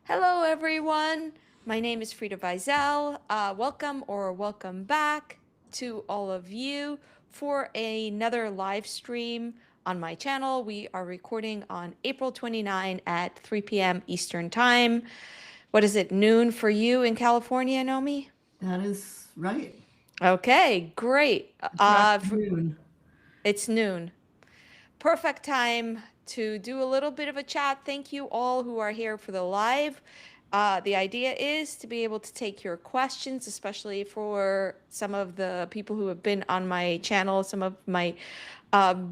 Hello, everyone. My name is Frieda Vizel. Welcome back to all of you for another live stream on my channel. We are recording on April 29 at 3 p.m. Eastern Time. What is it, noon for you in California, Naomi? That is right. Okay, great. It's right at noon. It's noon. Perfect time to do a little bit of a chat. Thank you all who are here for the live. The idea is to be able to take your questions, especially for some of the people who have been on my channel, some of my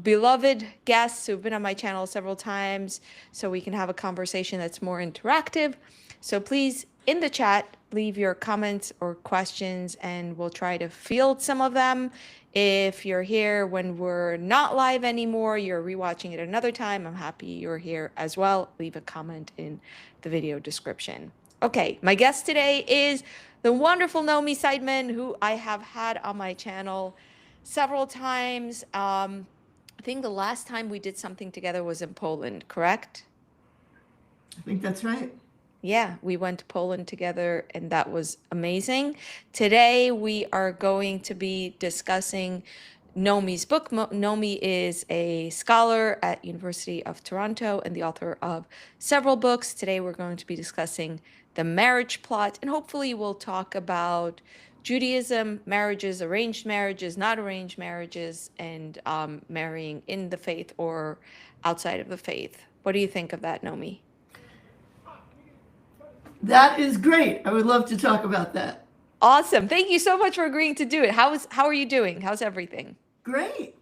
beloved guests who've been on my channel several times, so we can have a conversation that's more interactive. So please, in the chat, leave your comments or questions, and we'll try to field some of them. If you're here when we're not live anymore, you're rewatching it another time, I'm happy you're here as well. Leave a comment in the video description. Okay, my guest today is the wonderful Naomi Seidman, who I have had on my channel several times. I think the last time we did something together was in Poland, correct? I think that's right. Yeah, we went to Poland together and that was amazing. Today we are going to be discussing Nomi's book. Nomi is a scholar at University of Toronto and the author of several books. Today we're going to be discussing The Marriage Plot, and hopefully we'll talk about Judaism, marriages, arranged marriages, not arranged marriages, and marrying in the faith or outside of the faith. What do you think of that, Nomi? That is great. I would love to talk about that. Awesome. Thank you so much for agreeing to do it. How are you doing? How's everything? Great.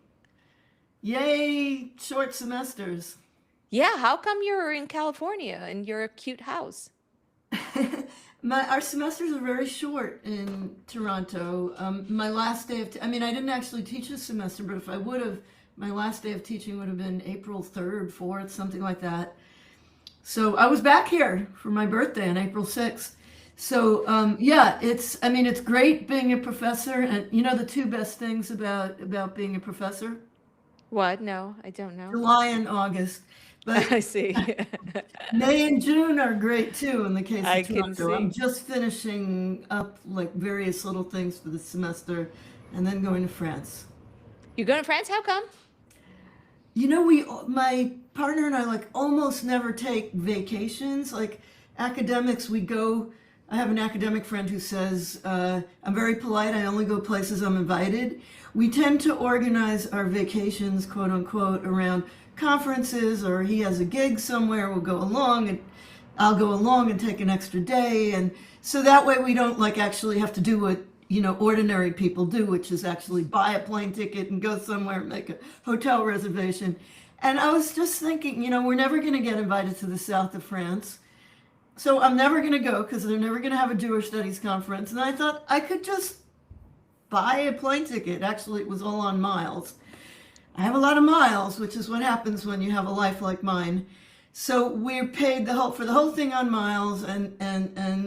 Yay, short semesters. Yeah, how come you're in California in your cute house? Our semesters are very short in Toronto. My last day of, I didn't actually teach this semester, but if I would have, my last day of teaching would have been April 3rd, 4th, something like that. So I was back here for my birthday on April 6th. So yeah, it's great being a professor. And you know the two best things about being a professor? What? No, I don't know. July and August. But I see. May and June are great too in the case I of can Toronto. I'm see. just finishing up like various little things for the semester and then going to France. You going to France? How come? You know, my partner and I like almost never take vacations. Like academics, we go. I have an academic friend who says, I'm very polite. I only go places I'm invited. We tend to organize our vacations, quote unquote, around conferences, or he has a gig somewhere, we'll go along and I'll go along and take an extra day. And so that way we don't like actually have to do what ordinary people do, which is actually buy a plane ticket and go somewhere and make a hotel reservation. And I was just thinking, we're never going to get invited to the south of France. So I'm never going to go because they're never going to have a Jewish studies conference. And I thought I could just buy a plane ticket. Actually, it was all on miles. I have a lot of miles, which is what happens when you have a life like mine. So we paid for the whole thing on miles and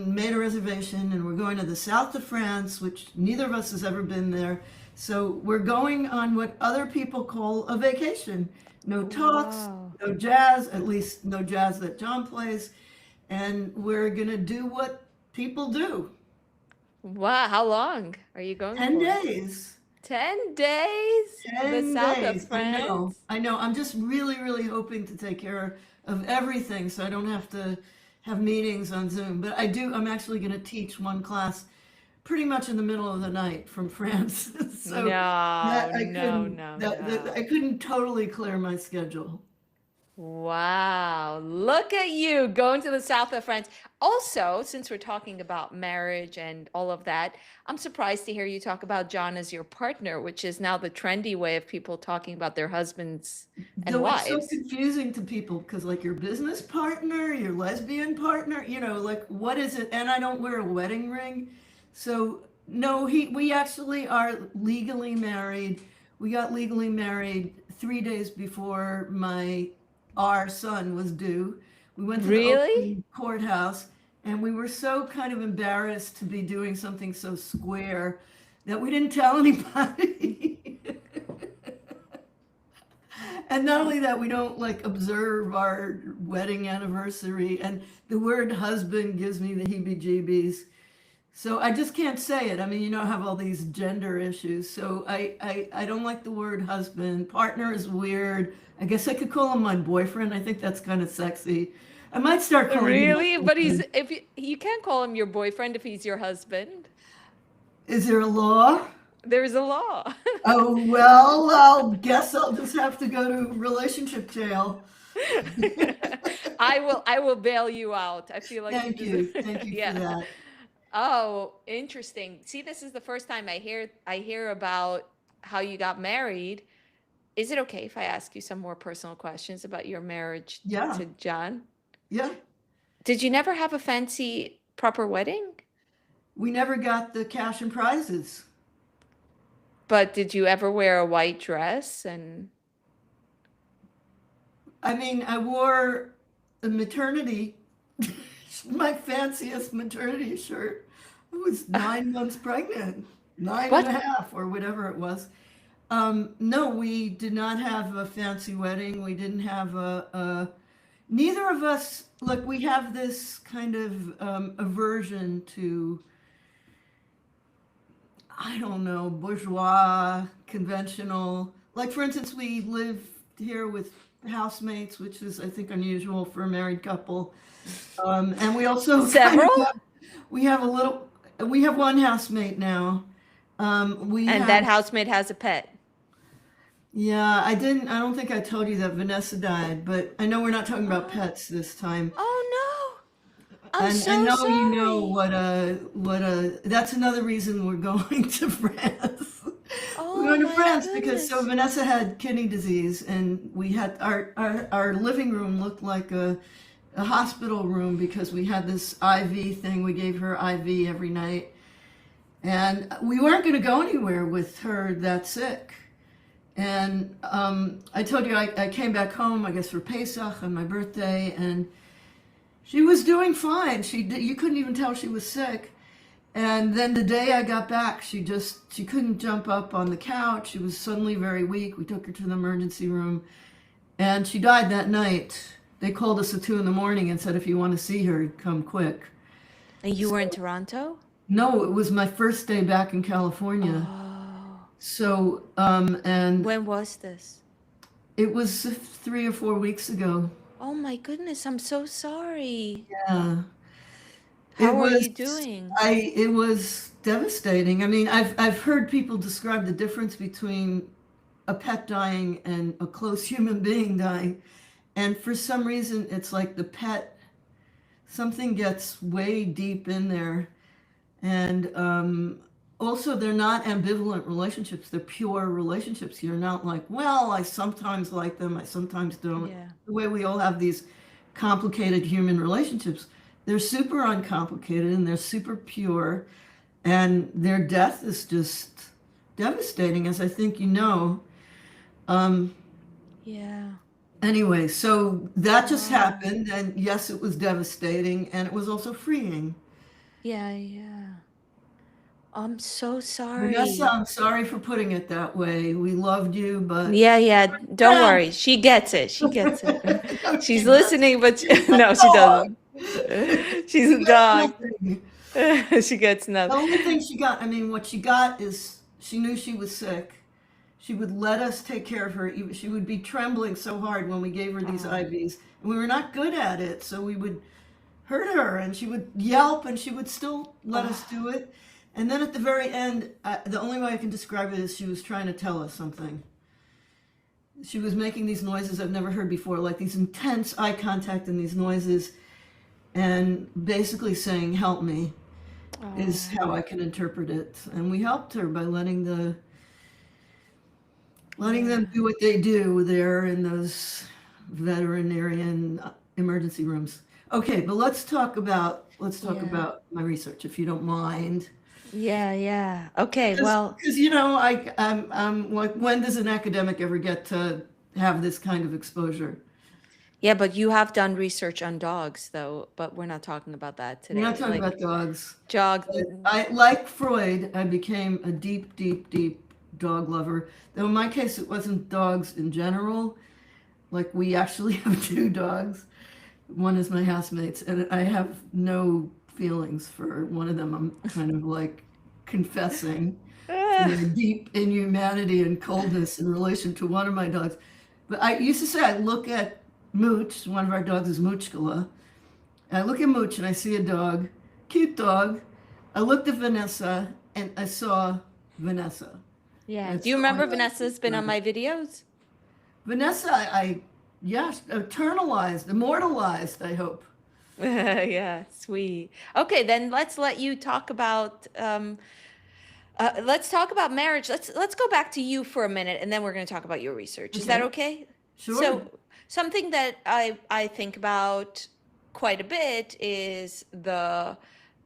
made a reservation, and we're going to the south of France, which neither of us has ever been there. So we're going on what other people call a vacation. No talks, Wow. no jazz, at least no jazz that John plays. And we're going to do what people do. Wow. How long are you going 10 for? days. 10 days? The 10 south of days. I know. France? I know. I'm just really, really hoping to take care of everything so I don't have to have meetings on Zoom. But I'm actually going to teach one class pretty much in the middle of the night from France. So that I couldn't totally clear my schedule. Wow, look at you going to the south of France. Also, since we're talking about marriage and all of that, I'm surprised to hear you talk about John as your partner, which is now the trendy way of people talking about their husbands and Though it's so wives. confusing to people because like your business partner, your lesbian partner, like what is it? And I don't wear a wedding ring. So no, we actually are legally married. We got legally married 3 days before our son was due. We went to the Really? open courthouse and we were so kind of embarrassed to be doing something so square that we didn't tell anybody. And not only that, we don't like observe our wedding anniversary. And the word husband gives me the heebie-jeebies. So I just can't say it. I mean, I have all these gender issues. So I don't like the word husband. Partner is weird. I guess I could call him my boyfriend. I think that's kind of sexy. I might start calling him my Really? But boyfriend. if you can't call him your boyfriend if he's your husband. Is there a law? There's a law. Oh, well, I'll guess I'll just have to go to relationship jail. I will bail you out. I feel like you Thank deserve. you. Thank you for Yeah. that. Oh, interesting. See, this is the first time I hear about how you got married. Is it okay if I ask you some more personal questions about your marriage Yeah. to John? Yeah. Did you never have a fancy proper wedding? We never got the cash and prizes. But did you ever wear a white dress and I mean, I wore a maternity, my fanciest maternity shirt. I was 9 months pregnant, nine and what? a half, or whatever it was. No, we did not have a fancy wedding. We didn't have neither of us, look, we have this kind of aversion to, I don't know, bourgeois, conventional. Like, for instance, we live here with housemates, which is, I think, unusual for a married couple. And we also kind of Several? we have a little, we have one housemate now. We And have, that housemate has a pet. yeah, I don't think I told you that Vanessa died, but I know we're not talking about Oh, pets this time. oh no. I'm And I so know you know sorry. that's another reason we're going to France. We're Oh going to my France because so goodness. Vanessa had kidney disease and we had our living room looked like a hospital room because we had this IV thing. We gave her IV every night. And we weren't going to go anywhere with her that sick. And I told you I came back home, I guess, for Pesach on my birthday, and she was doing fine. You couldn't even tell she was sick. And then the day I got back, she couldn't jump up on the couch. She was suddenly very weak. We took her to the emergency room, and she died that night. They called us at 2 in the morning and said, if you want to see her, come quick. And you were in So, Toronto? no, it was my first day back in California. Oh, So, and when was this? it was 3 or 4 weeks ago. Oh my goodness, I'm so sorry. Yeah. It How are was you doing? it was devastating. I mean, I've heard people describe the difference between a pet dying and a close human being dying. And for some reason it's like the pet, something gets way deep in there. And also they're not ambivalent relationships, they're pure relationships. You're not like, well, I sometimes like them, I sometimes don't. Yeah. The way we all have these complicated human relationships. They're super uncomplicated and they're super pure, and their death is just devastating, as I think you know. Um, Yeah. anyway, so that just Oh, happened, and yes, it was devastating, and it was also freeing. yeah, yeah. I'm so Vanessa, sorry. I'm sorry for putting it that way. We loved you, but Yeah, yeah, don't worry. friends. She gets it. She gets it. No, She's she does. listening, but She's a no, she dog. doesn't. She's She a gets dog. nothing. She gets The nothing. only thing she got, I mean, what she got is she knew she was sick. She would let us take care of her. She would be trembling so hard when we gave her these Oh, IVs. And we were not good at it, so we would hurt her and she would yelp and she would still let us oh, do it. And then at the very end, the only way I can describe it is she was trying to tell us something. She was making these noises I've never heard before, like these intense eye contact and these noises, and basically saying, help me, is oh, how I can interpret it. And we helped her by letting them yeah, do what they do there in those veterinarian emergency rooms. Okay, but let's talk yeah, about my research, if you don't mind. yeah, yeah. Okay, Because well, I'm like, when does an academic ever get to have this kind of exposure? yeah, but you have done research on dogs, though, but we're not talking about that We're not today. talking Like, about dogs. jog, But like Freud, I became a deep, deep, deep dog lover. Though in my case, it wasn't dogs in general. Like we actually have two dogs. One is my housemate's, and I have no feelings for one of them. I'm kind of like confessing to Ugh. my deep inhumanity and coldness in relation to one of my dogs. But I used to say I look at Mooch, one of our dogs is Moochkala, and I look at Mooch and I see a dog, cute dog. I looked at Vanessa and I saw Vanessa. Yeah. Do That's you all I remember like to Vanessa's been on describe. my videos? Vanessa, yes, eternalized, immortalized, I hope. Yeah, sweet. Okay, then let's talk about marriage. Let's go back to you for a minute, and then we're going to talk about your research. Is that Okay, okay? sure. So, something that I think about quite a bit is the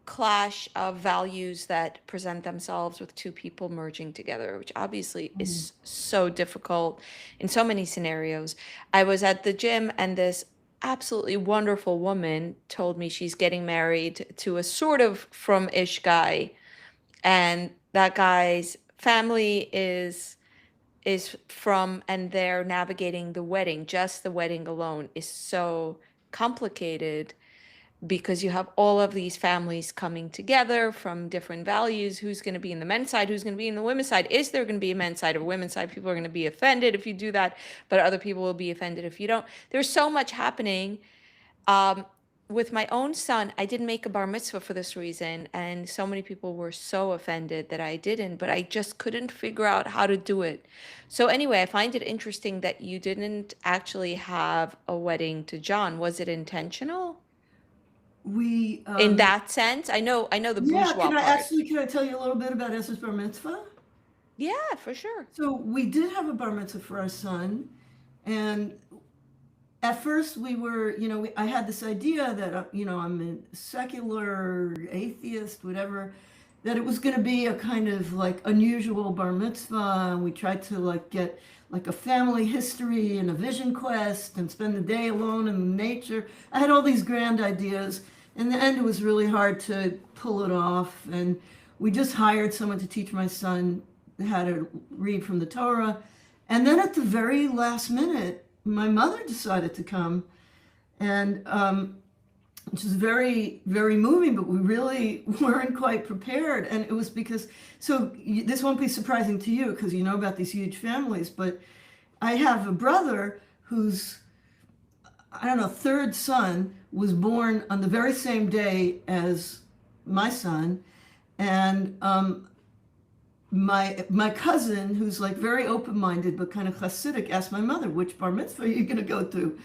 clash of values that present themselves with two people merging together, which obviously Mm. is so difficult in so many scenarios. I was at the gym, and this absolutely wonderful woman told me she's getting married to a sort of from-ish guy, and that guy's family is from, and they're navigating the wedding. Just the wedding alone is so complicated because you have all of these families coming together from different values. Who's going to be in the men's side? Who's going to be in the women's side? Is there going to be a men's side or a women's side? People are going to be offended if you do that, but other people will be offended if you don't. There's so much happening. Um, with my own son, I didn't make a bar mitzvah for this reason, and so many people were so offended that I didn't, but I just couldn't figure out how to do it. So anyway, I find it interesting that you didn't actually have a wedding to John. Was it intentional We, in that sense? I know the yeah, bourgeois part. can I tell you a little bit about Esther's bar mitzvah? Yeah, for sure. So we did have a bar mitzvah for our son, and at first we were, I had this idea that, I'm a secular atheist, whatever, that it was going to be a kind of like unusual bar mitzvah. And we tried to like get like a family history and a vision quest and spend the day alone in nature. I had all these grand ideas. In the end, it was really hard to pull it off. And we just hired someone to teach my son how to read from the Torah. And then at the very last minute, my mother decided to come, and which is very, very moving, but we really weren't quite prepared. And it was because, so this won't be surprising to you because you know about these huge families, but I have a brother whose, I don't know, third son was born on the very same day as my son. And my cousin, who's like very open-minded but kind of Hasidic, asked my mother, which bar mitzvah are you going to go to?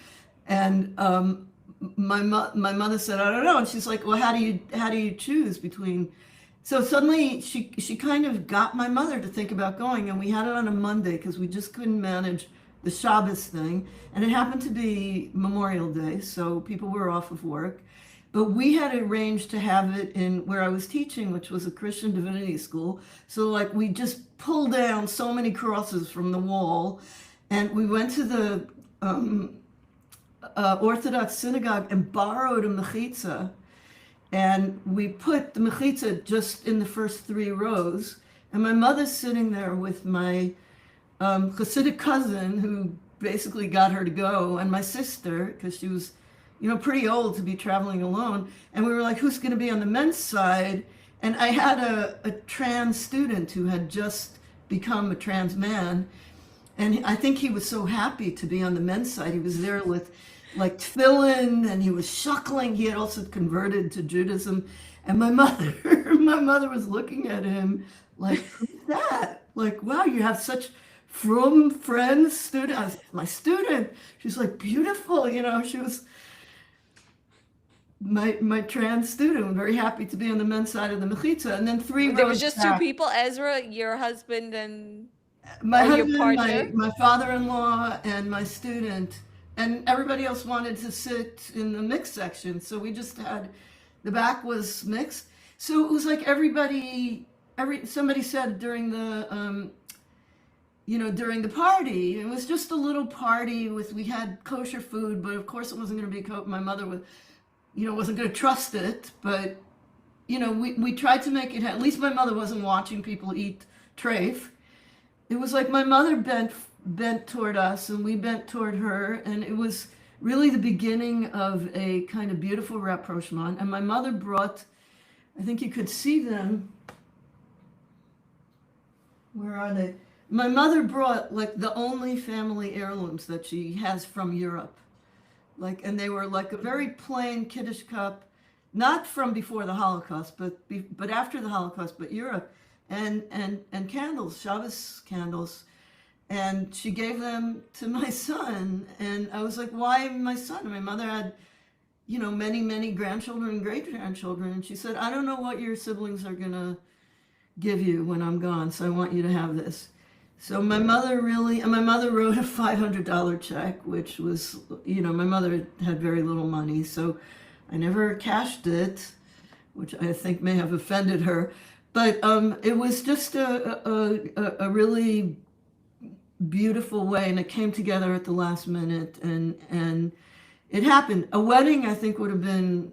And my mother said, I don't know. And she's like, well, how do you choose between? So suddenly she kind of got my mother to think about going, and we had it on a Monday because we just couldn't manage the Shabbos thing, and it happened to be Memorial Day, so people were off of work. But we had arranged to have it in where I was teaching, which was a Christian divinity school. So like we just pulled down so many crosses from the wall, and we went to the Orthodox synagogue and borrowed a mechitza, and we put the mechitza just in the first three rows. And my mother's sitting there with my Hasidic cousin, who basically got her to go, and my sister, because she was, pretty old to be traveling alone. And we were like, who's going to be on the men's side? And I had a trans student who had just become a trans man. And I think he was so happy to be on the men's side. He was there with like tefillin, and he was shuckling. He had also converted to Judaism. And my mother, my mother was looking at him like, who's that? Like, wow, you have such frum friends, student. I was, my student. She's like, beautiful. She was my trans student. I'm very happy to be on the men's side of the mechitza. And then three There was rows just two back, people, Ezra, your husband, and my or your husband, partner. my father-in-law, and my student, and everybody else wanted to sit in the mixed section. So we just had, the back was mixed. So it was like somebody said during the, during the party, it was just a little party we had kosher food, but of course it wasn't going to be, my mother wasn't going to trust it, but, we tried to make it, at least my mother wasn't watching people eat treif. It was like my mother bent bent toward us and we bent toward her, and it was really the beginning of a kind of beautiful rapprochement. And my mother brought, I think you could see them. Where are they? My mother brought like the only family heirlooms that she has from Europe. Like, and they were like a very plain Kiddush cup, not from before the Holocaust, but after the Holocaust, but Europe, and candles, Shabbos candles. And she gave them to my son. And I was like, why my son? My mother had, many, many grandchildren and great-grandchildren. And she said, I don't know what your siblings are going to give you when I'm gone, so I want you to have this. So my mother wrote a $500 check, which was, my mother had very little money, so I never cashed it, which I think may have offended her. But it was just a really beautiful way, and it came together at the last minute, and it happened. A wedding, I think, would have been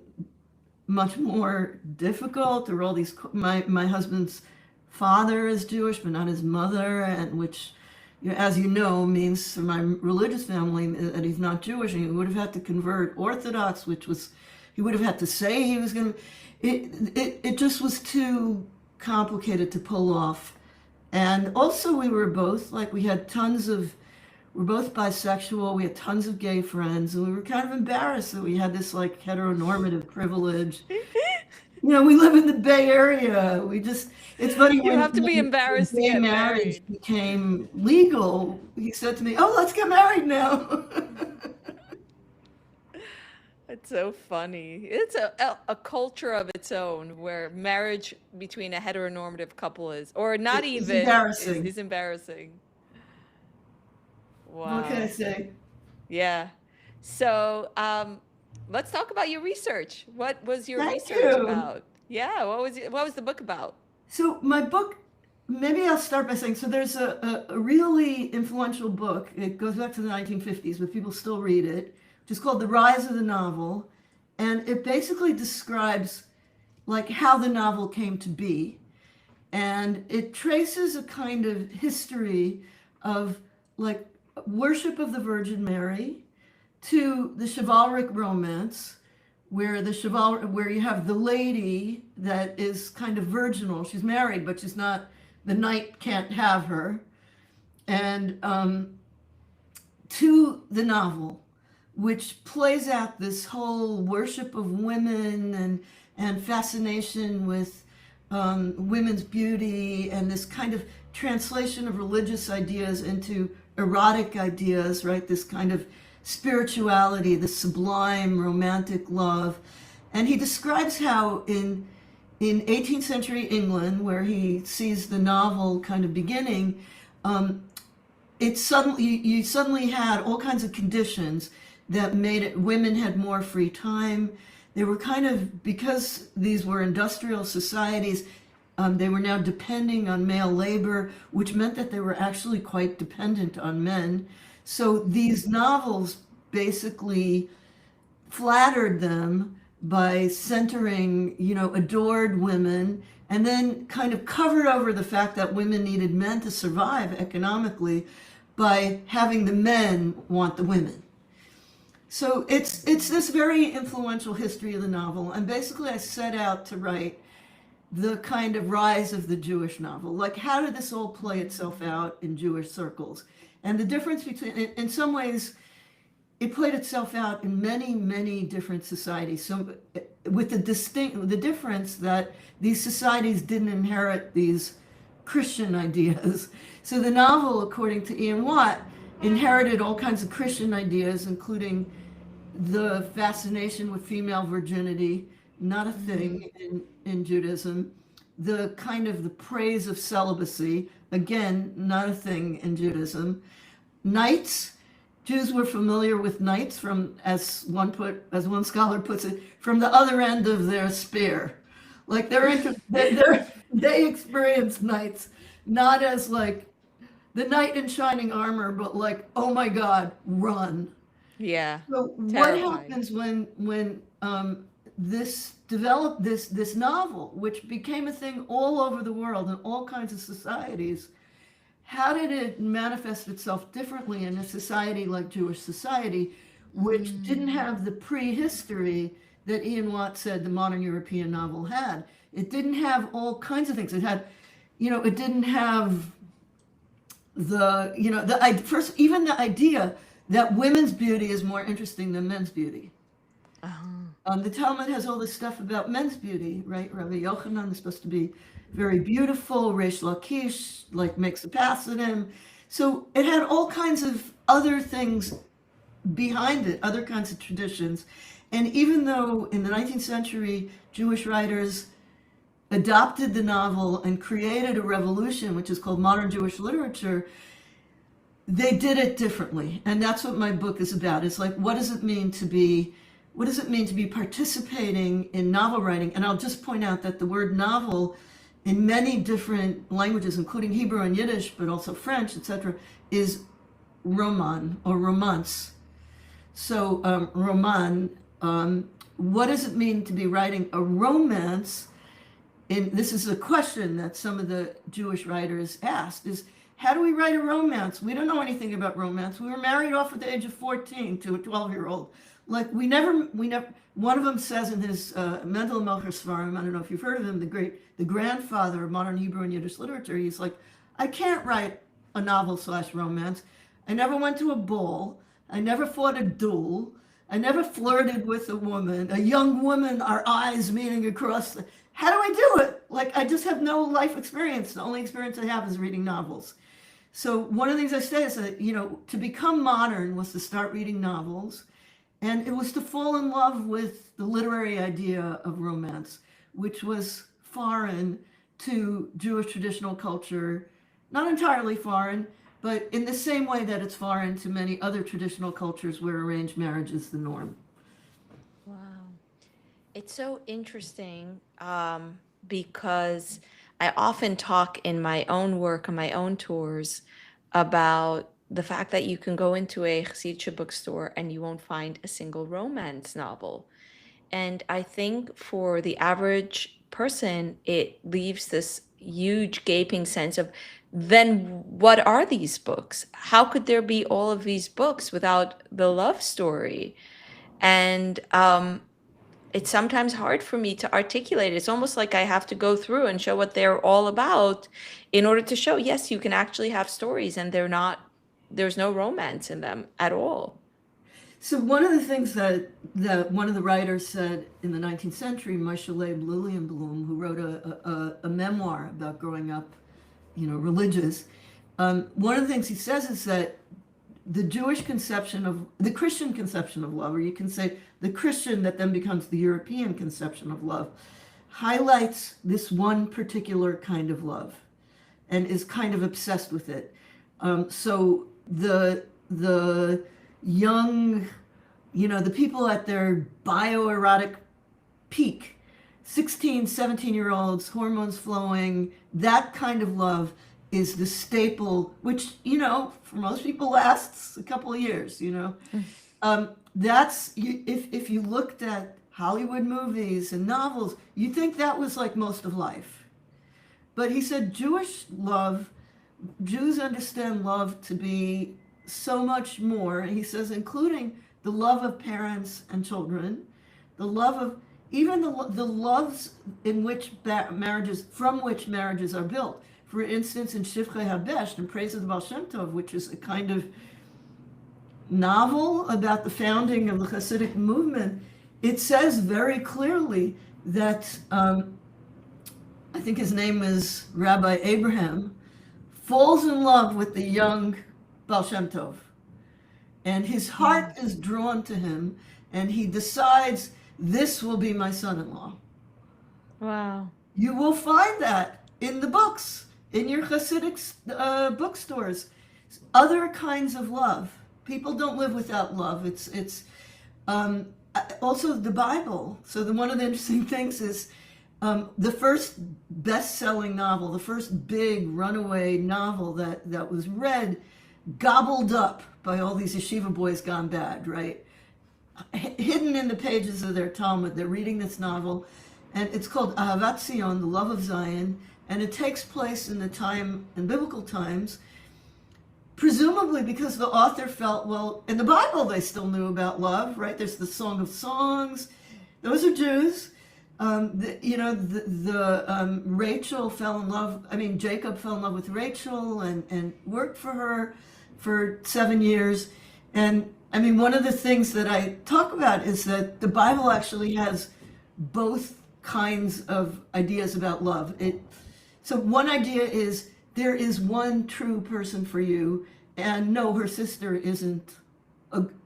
much more difficult. There were all these, my husband's father is Jewish, but not his mother, and which, as you know, means for my religious family that he's not Jewish, and he would have had to convert Orthodox, which was, he would have had to say he was going to, it just was too complicated to pull off. And also we were both, like, we're both bisexual, we had tons of gay friends, and we were kind of embarrassed that we had this, like, heteronormative privilege. We live in the Bay Area. It's funny. You have to be embarrassed to gay get marriage married. became legal, he said to me, oh, let's get married now. It's so funny. It's a culture of its own where marriage between a heteronormative couple is, or not It's even, embarrassing. is embarrassing. What can I Wow. say? Yeah. So, let's talk about your research. What was your Thank research you. about? Yeah, what was the book about? So my book, maybe I'll start by saying, so there's a really influential book. It goes back to the 1950s, but people still read it, which is called The Rise of the Novel. And it basically describes like how the novel came to be. And it traces a kind of history of like worship of the Virgin Mary to the chivalric romance, where you have the lady that is kind of virginal. She's married, but she's not. The knight can't have her. And to the novel, which plays out this whole worship of women and fascination with women's beauty, and this kind of translation of religious ideas into erotic ideas, right? This kind of spirituality, the sublime romantic love. And he describes how in 18th century England, where he sees the novel kind of beginning, you suddenly had all kinds of conditions that made it, women had more free time. They were kind of, because these were industrial societies, they were now depending on male labor, which meant that they were actually quite dependent on men. So these novels basically flattered them by centering, adored women, and then kind of covered over the fact that women needed men to survive economically by having the men want the women. So it's this very influential history of the novel, and basically I set out to write the kind of rise of the Jewish novel. Like, how did this all play itself out in Jewish circles? And the difference between, in some ways, it played itself out in many, many different societies. So with the difference that these societies didn't inherit these Christian ideas. So the novel, according to Ian Watt, inherited all kinds of Christian ideas, including the fascination with female virginity, not a thing in Judaism, the kind of the praise of celibacy, again, not a thing in Judaism. Knights, Jews were familiar with knights from, as one scholar puts it, from the other end of their spear. Like they experienced knights not as like the knight in shining armor, but like, oh my God, run. Yeah. So what Terrifying. happens when this developed, this novel, which became a thing all over the world in all kinds of societies, how did it manifest itself differently in a society like Jewish society, which didn't have the prehistory that Ian Watt said the modern European novel had? It didn't have all kinds of things. It had, it didn't have first, even the idea that women's beauty is more interesting than men's beauty. The Talmud has all this stuff about men's beauty, right? Rabbi Yochanan is supposed to be very beautiful. Reish Lakish, makes a pass at him. So it had all kinds of other things behind it, other kinds of traditions. And even though in the 19th century, Jewish writers adopted the novel and created a revolution, which is called modern Jewish literature, they did it differently. And that's what my book is about. It's like, what does it mean to be participating in novel writing? And I'll just point out that the word novel in many different languages, including Hebrew and Yiddish, but also French, etc., is roman or romance. So roman, what does it mean to be writing a romance? This is a question that some of the Jewish writers asked, is how do we write a romance? We don't know anything about romance. We were married off at the age of 14 to a 12-year-old. We never, one of them says in his Mendel Melcher Svarim, I don't know if you've heard of him, the grandfather of modern Hebrew and Yiddish literature, he's like, I can't write a novel/romance. I never went to a ball. I never fought a duel. I never flirted with a young woman, our eyes meeting across how do I do it? I just have no life experience. The only experience I have is reading novels. So one of the things I say is that, to become modern was to start reading novels. And it was to fall in love with the literary idea of romance, which was foreign to Jewish traditional culture, not entirely foreign, but in the same way that it's foreign to many other traditional cultures where arranged marriage is the norm. Wow. It's so interesting because I often talk in my own work, on my own tours, about the fact that you can go into a Hasidic bookstore and you won't find a single romance novel. And I think for the average person, it leaves this huge gaping sense of, then what are these books? How could there be all of these books without the love story? And it's sometimes hard for me to articulate. It's almost like I have to go through and show what they're all about in order to show, yes, you can actually have stories and there's no romance in them at all. So one of the things that one of the writers said in the 19th century, Moshe Leib Lilienblum, who wrote a memoir about growing up, religious, one of the things he says is that the Christian conception of love, or you can say the Christian that then becomes the European conception of love, highlights this one particular kind of love and is kind of obsessed with it. So the young, the people at their bioerotic peak, 16, 17-year-olds, hormones flowing, that kind of love is the staple, which, for most people lasts a couple of years, That's, if you looked at Hollywood movies and novels, you think that was like most of life. But he said Jews understand love to be so much more. And he says, including the love of parents and children, the love of, even the loves in which from which marriages are built. For instance, in Shivchei Habesh, in Praise of the Baal Shem Tov, which is a kind of novel about the founding of the Hasidic movement, it says very clearly that, I think his name is Rabbi Abraham, falls in love with the young Baal Shem Tov. And his heart is drawn to him, and he decides, this will be my son-in-law. Wow. You will find that in the books, in your Hasidic bookstores. Other kinds of love. People don't live without love. It's also the Bible. So one of the interesting things is the first best-selling novel, the first big runaway novel that was read, gobbled up by all these yeshiva boys gone bad, right? Hidden in the pages of their Talmud, they're reading this novel, and it's called Ahavat Zion, the Love of Zion, and it takes place in biblical times, presumably because the author felt, well, in the Bible they still knew about love, right? There's the Song of Songs. Those are Jews. Rachel fell in love. I mean, Jacob fell in love with Rachel and worked for her for 7 years. And I mean, one of the things that I talk about is that the Bible actually has both kinds of ideas about love. So one idea is there is one true person for you, and no, her sister isn't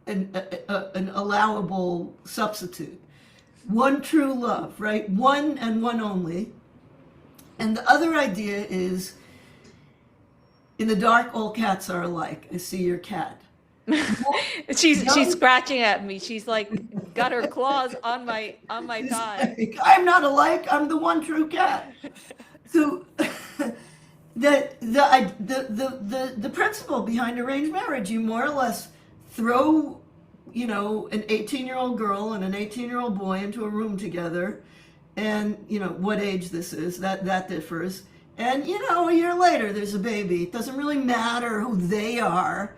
an allowable substitute. One true love, right? One and one only. And the other idea is, in the dark, all cats are alike. I see your cat. She's scratching at me. She's like got her claws on my She's thigh. like, I'm not alike. I'm the one true cat. So the principle behind arranged marriage, you more or less throw, an 18-year-old girl and an 18-year-old boy into a room together, and what age this is, that differs. And a year later there's a baby. It doesn't really matter who they are.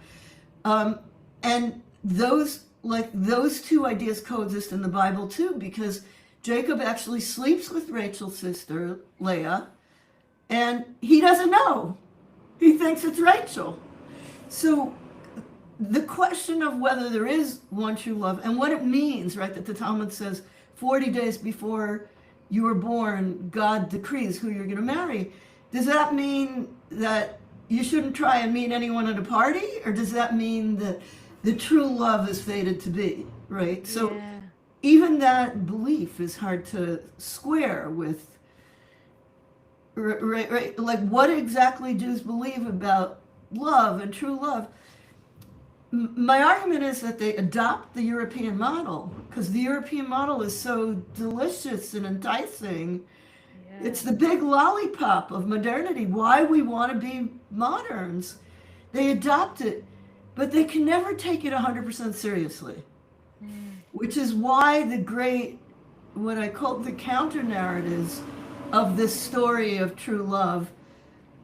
And those two ideas coexist in the Bible too, because Jacob actually sleeps with Rachel's sister, Leah, and he doesn't know. He thinks it's Rachel. So the question of whether there is one true love and what it means, right, that the Talmud says 40 days before you were born, God decrees who you're going to marry. Does that mean that you shouldn't try and meet anyone at a party? Or does that mean that the true love is fated to be, right? So Yeah. even that belief is hard to square with, right? Like, what exactly Jews believe about love and true love? My argument is that they adopt the European model, because the European model is so delicious and enticing. Yeah. It's the big lollipop of modernity, why we want to be moderns. They adopt it, but they can never take it 100% seriously, which is why the great, what I call the counter-narratives of this story of true love,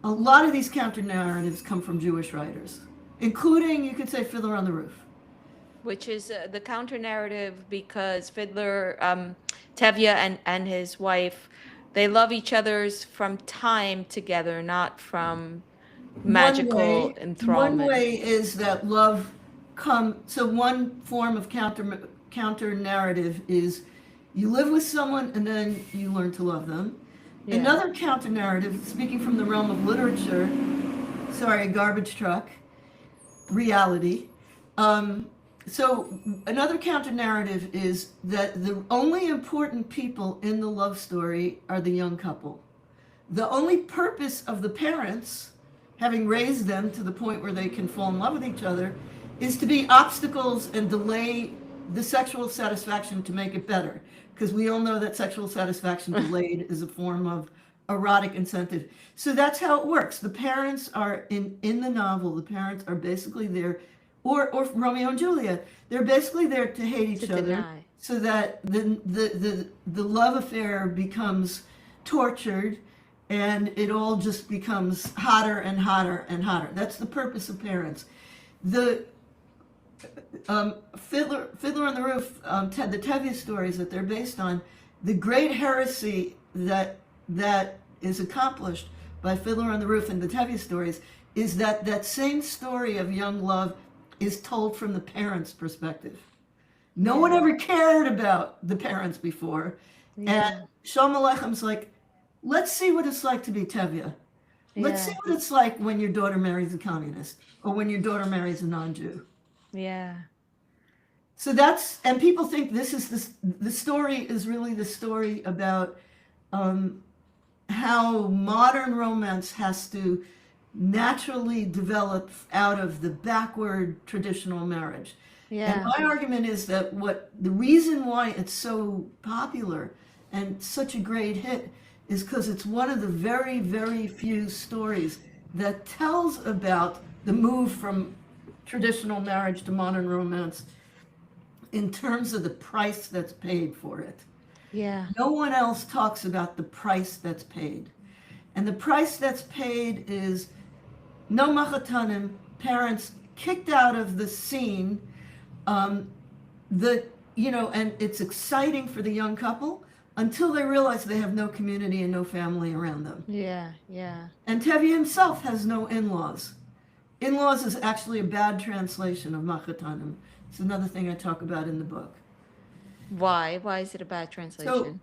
a lot of these counter-narratives come from Jewish writers, including, you could say, Fiddler on the Roof. Which is the counter narrative, because Fiddler, Tevye and his wife, they love each other's from time together, not from magical One enthrallment. way is that love so one form of counter narrative is you live with someone and then you learn to love them. Yeah. Another counter narrative, speaking from the realm of literature, garbage truck, reality. So another counter narrative is that the only important people in the love story are the young couple. The only purpose of the parents, having raised them to the point where they can fall in love with each other, is to be obstacles and delay the sexual satisfaction to make it better. Because we all know that sexual satisfaction delayed is a form of erotic incentive. So that's how it works. The parents are, in the novel, the parents are basically there, or Romeo and Juliet, they're basically there to hate each other, deny. so that the love affair becomes tortured, and it all just becomes hotter and hotter and hotter. That's the purpose of parents. The Fiddler on the Roof, the Tevye stories that they're based on, the great heresy that is accomplished by Fiddler on the Roof and the Tevye stories is that same story of young love is told from the parents' perspective. No one ever cared about the parents before. Yeah. And Shalom Aleicham's like, let's see what it's like to be Tevye. Let's see Yeah. what it's like when your daughter marries a communist or when your daughter marries a non-Jew. Yeah. So and people think the story is really the story about how modern romance has to naturally develop out of the backward traditional marriage. Yeah. And my argument is that the reason why it's so popular and such a great hit is because it's one of the very, very few stories that tells about the move from traditional marriage to modern romance in terms of the price that's paid for it. Yeah. No one else talks about the price that's paid. And the price that's paid is no machatanim, parents kicked out of the scene. The and it's exciting for the young couple until they realize they have no community and no family around them. Yeah, yeah. And Tevye himself has no in-laws. In-laws is actually a bad translation of Machatanim. It's another thing I talk about in the book. Why? Why is it a bad So, translation?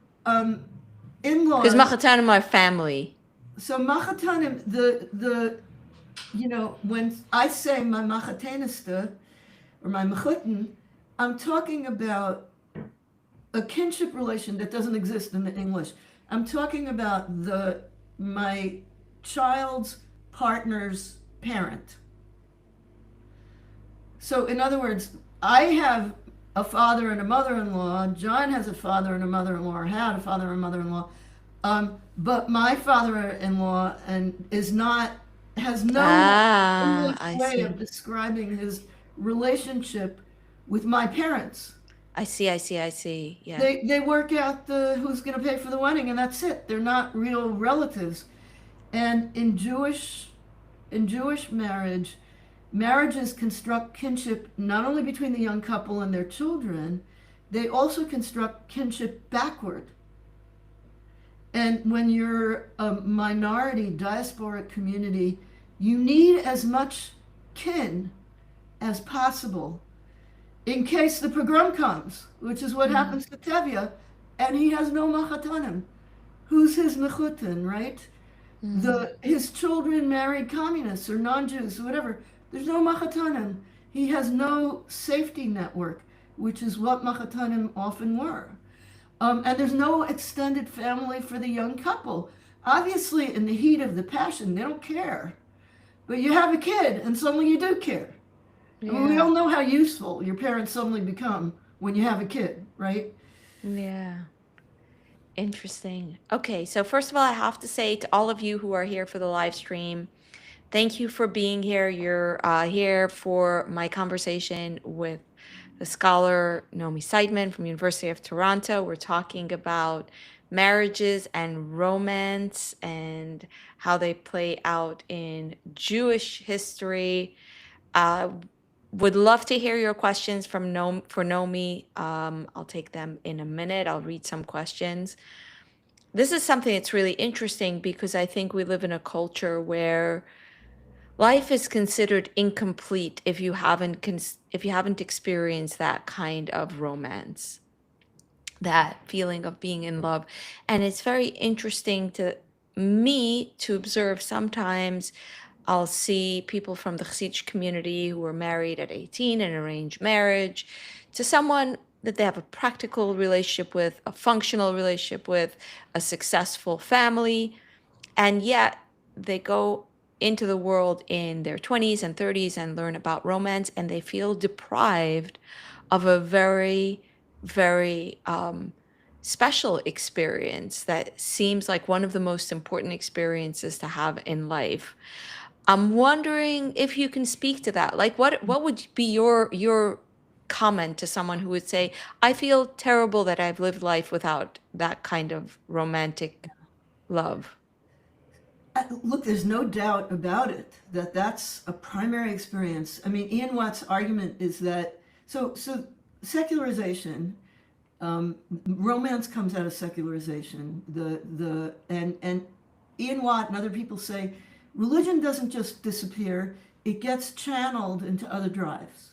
in-laws. Because Machatanim are family. So Machatanim, when I say my Machatanista or my Mechutin, I'm talking about a kinship relation that doesn't exist in the English. I'm talking about my child's partner's parent. So in other words, I have a father and a mother-in-law. John has a father and a mother-in-law, or had a father and mother-in-law. But my father-in-law has no English I way see. of describing his relationship with my parents. I see. Yeah. They work out who's going to pay for the wedding, and that's it. They're not real relatives. And in Jewish marriage, marriages construct kinship not only between the young couple and their children, they also construct kinship backward. And when you're a minority diasporic community, you need as much kin as possible in case the pogrom comes, which is what happens to Tevye, and he has no Machatanim. Who's his Mechutin, right? His children married communists or non-Jews or whatever. There's no Machatanim. He has no safety network, which is what Machatanim often were. And there's no extended family for the young couple. Obviously, in the heat of the passion, they don't care. But you have a kid, and suddenly you do care. Yeah. I mean, we all know how useful your parents suddenly become when you have a kid, right? Yeah. Interesting. Okay, so first of all, I have to say to all of you who are here for the live stream, thank you for being here. You're here for my conversation with the scholar Naomi Seidman from University of Toronto. We're talking about marriages and romance and how they play out in Jewish history. Would love to hear your questions for Naomi. I'll take them in a minute. I'll read some questions. This is something that's really interesting because I think we live in a culture where life is considered incomplete if you haven't experienced that kind of romance, that feeling of being in love. And it's very interesting to me to observe. Sometimes I'll see people from the Chassidish community who were married at 18 in arranged marriage to someone that they have a practical relationship with, a functional relationship with, a successful family, and yet they go into the world in their 20s and 30s and learn about romance, and they feel deprived of a very, very special experience that seems like one of the most important experiences to have in life. I'm wondering if you can speak to that. Like, what would be your comment to someone who would say, I feel terrible that I've lived life without that kind of romantic love? Look, there's no doubt about it that that's a primary experience. I mean, Ian Watt's argument is that so secularization, romance comes out of secularization. And Ian Watt and other people say religion doesn't just disappear; it gets channeled into other drives.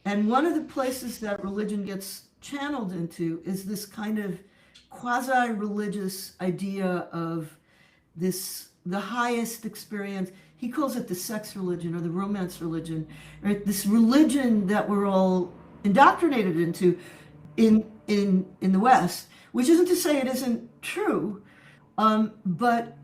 And one of the places that religion gets channeled into is this kind of quasi-religious idea of the highest experience. He calls it the sex religion or the romance religion, right? This religion that we're all indoctrinated into in the West, which isn't to say it isn't true, but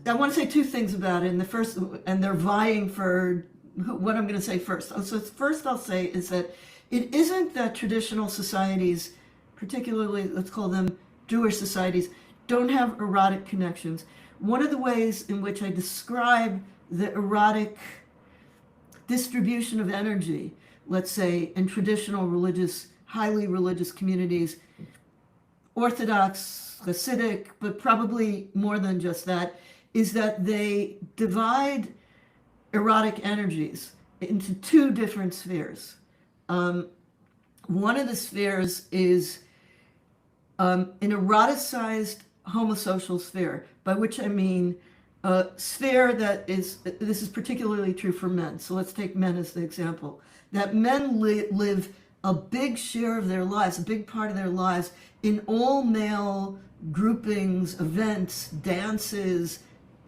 I want to say two things about it. And the first, and they're vying for what I'm going to say first. So first I'll say is that it isn't that traditional societies, particularly let's call them Jewish societies, don't have erotic connections. One of the ways in which I describe the erotic distribution of energy, let's say in traditional religious, highly religious communities, Orthodox, Hasidic, but probably more than just that, is that they divide erotic energies into two different spheres. Um, One of the spheres is an eroticized homosocial sphere, by which I mean a sphere that is, this is particularly true for men. So let's take men as the example. That men live a big share of their lives, a big part of their lives, in all male groupings, events, dances,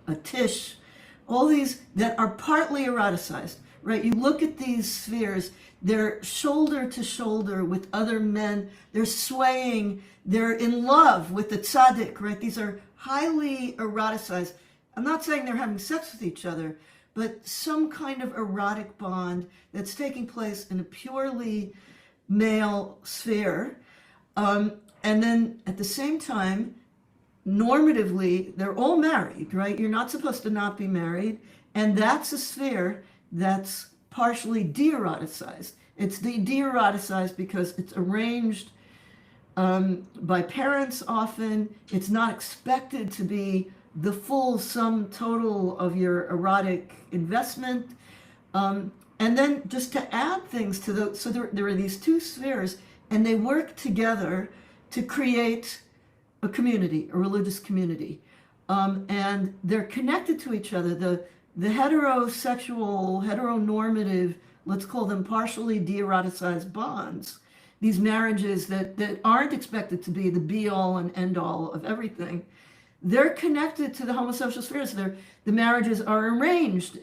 a tish, all these that are partly eroticized, right? You look at these spheres, they're shoulder to shoulder with other men, they're swaying, they're in love with the tzaddik, right? These are highly eroticized. I'm not saying they're having sex with each other, but some kind of erotic bond that's taking place in a purely male sphere. And then at the same time, normatively, they're all married, right? You're not supposed to not be married. And that's a sphere that's partially de-eroticized. It's de-eroticized because it's arranged by parents often. It's not expected to be the full sum total of your erotic investment. And then just to add things to so there are these two spheres, and they work together to create a community, a religious community. And they're connected to each other. The heterosexual, heteronormative, let's call them partially de-eroticized bonds, these marriages that aren't expected to be the be-all and end-all of everything, they're connected to the homosocial spheres. The marriages are arranged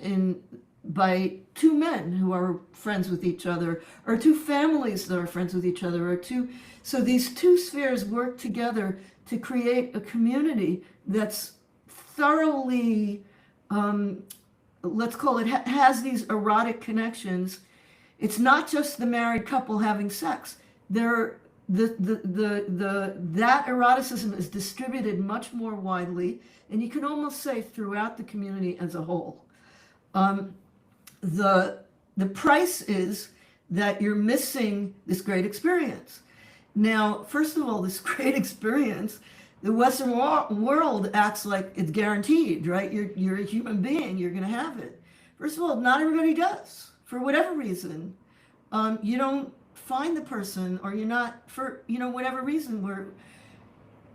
by two men who are friends with each other, or two families that are friends with each other, so these two spheres work together to create a community that's thoroughly, let's call it, has these erotic connections. It's not just the married couple having sex. That eroticism is distributed much more widely, and you can almost say throughout the community as a whole. The price is that you're missing this great experience. Now, first of all, this great experience, the Western world acts like it's guaranteed, right? You're a human being, you're going to have it. First of all, not everybody does. For whatever reason, you don't find the person, or you're not, for whatever reason,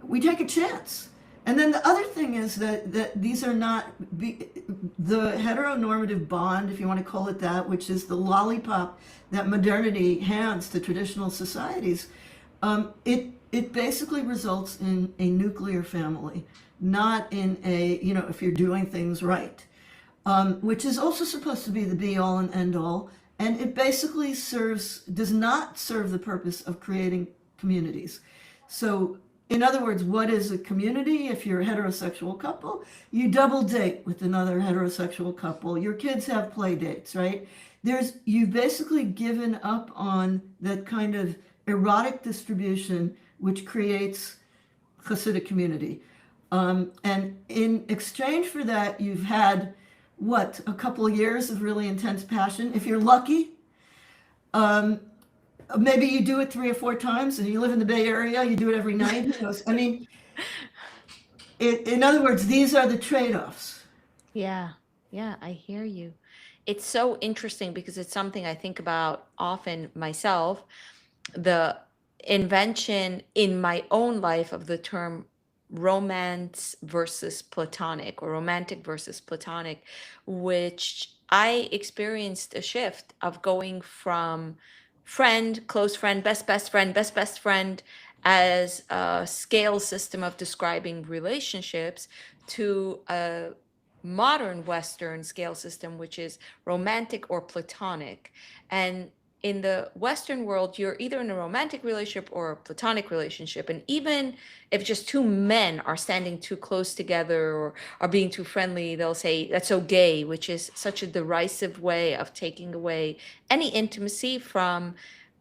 we take a chance. And then the other thing is that these are not the heteronormative bond, if you want to call it that, which is the lollipop that modernity hands to traditional societies. It basically results in a nuclear family, not in a, if you're doing things right, which is also supposed to be the be-all and end-all. And it basically does not serve the purpose of creating communities. So, in other words, what is a community? If you're a heterosexual couple, you double date with another heterosexual couple. Your kids have play dates, right? You've basically given up on that kind of erotic distribution, which creates Hasidic community. And in exchange for that, you've had, a couple of years of really intense passion. If you're lucky, maybe you do it 3 or 4 times, and you live in the Bay Area, you do it every night. Who knows? I mean, in other words, these are the trade-offs. Yeah, yeah, I hear you. It's so interesting because it's something I think about often myself. The invention in my own life of the term romance versus platonic, or romantic versus platonic, which I experienced a shift of going from friend, close friend, best friend, best friend as a scale system of describing relationships, to a modern Western scale system, which is romantic or platonic. And in the Western world, you're either in a romantic relationship or a platonic relationship. And even if just two men are standing too close together or are being too friendly, they'll say, that's so gay, which is such a derisive way of taking away any intimacy from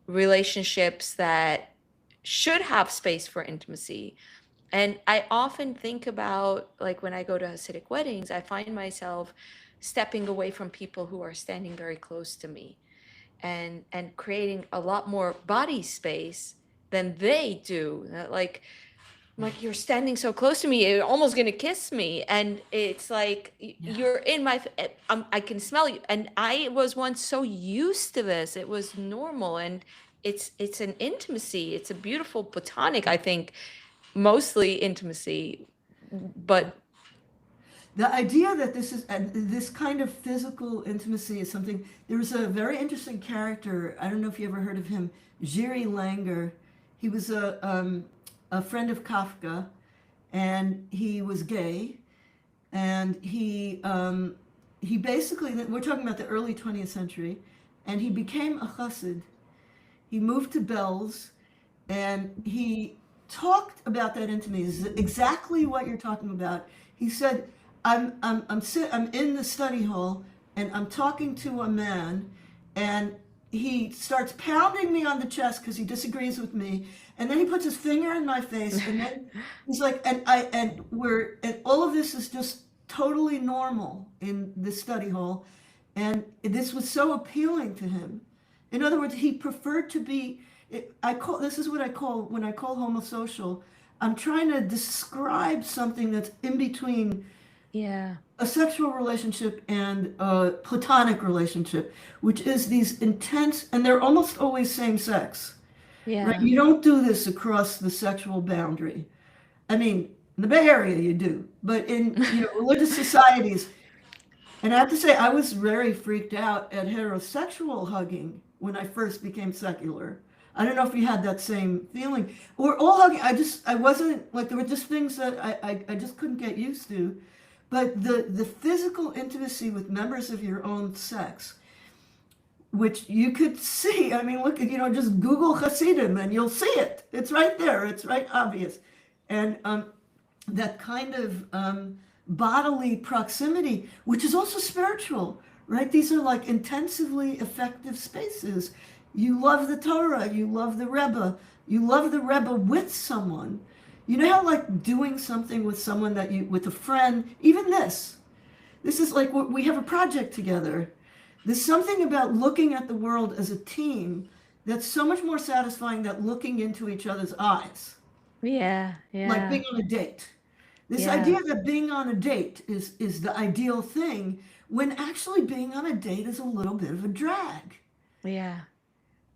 relationships that should have space for intimacy. And I often think about, like, when I go to Hasidic weddings, I find myself stepping away from people who are standing very close to me, and creating a lot more body space than they do. Like, I'm like, you're standing so close to me, you're almost gonna kiss me. And it's like, Yeah. you're in my, I can smell you. And I was once so used to this, it was normal. And it's an intimacy. It's a beautiful platonic, I think, mostly intimacy. But The idea that this is this kind of physical intimacy is something. There was a very interesting character. I don't know if you ever heard of him, Jiri Langer. He was a friend of Kafka, and he was gay, and he basically, we're talking about the early 20th century, and he became a chassid. He moved to Belz, and he talked about that intimacy, exactly what you're talking about. He said, I'm in the study hall, and I'm talking to a man, and he starts pounding me on the chest because he disagrees with me, and then he puts his finger in my face, and then he's like, and all of this is just totally normal in the study hall, and this was so appealing to him. In other words, he preferred to be. This is what I call when I call homosocial. I'm trying to describe something that's in between yeah, a sexual relationship and a platonic relationship, which is these intense, and they're almost always same sex, right? yeah, You don't do this across the sexual boundary. I mean, in the Bay Area you do, but in religious societies, and I have to say, I was very freaked out at heterosexual hugging when I first became secular. I don't know if you had that same feeling. Or all hugging, I wasn't, like, there were just things that I just couldn't get used to. But the physical intimacy with members of your own sex, which you could see, I mean, look, just Google Hasidim and you'll see it. It's right there. It's right obvious. And that kind of bodily proximity, which is also spiritual, right? These are like intensively effective spaces. You love the Torah, you love the Rebbe, you love the Rebbe with someone. You know how like doing something with someone with a friend, even this is like we have a project together. There's something about looking at the world as a team that's so much more satisfying than looking into each other's eyes, yeah, like yeah, being on a date. This yeah, idea that being on a date is the ideal thing, when actually being on a date is a little bit of a drag. yeah.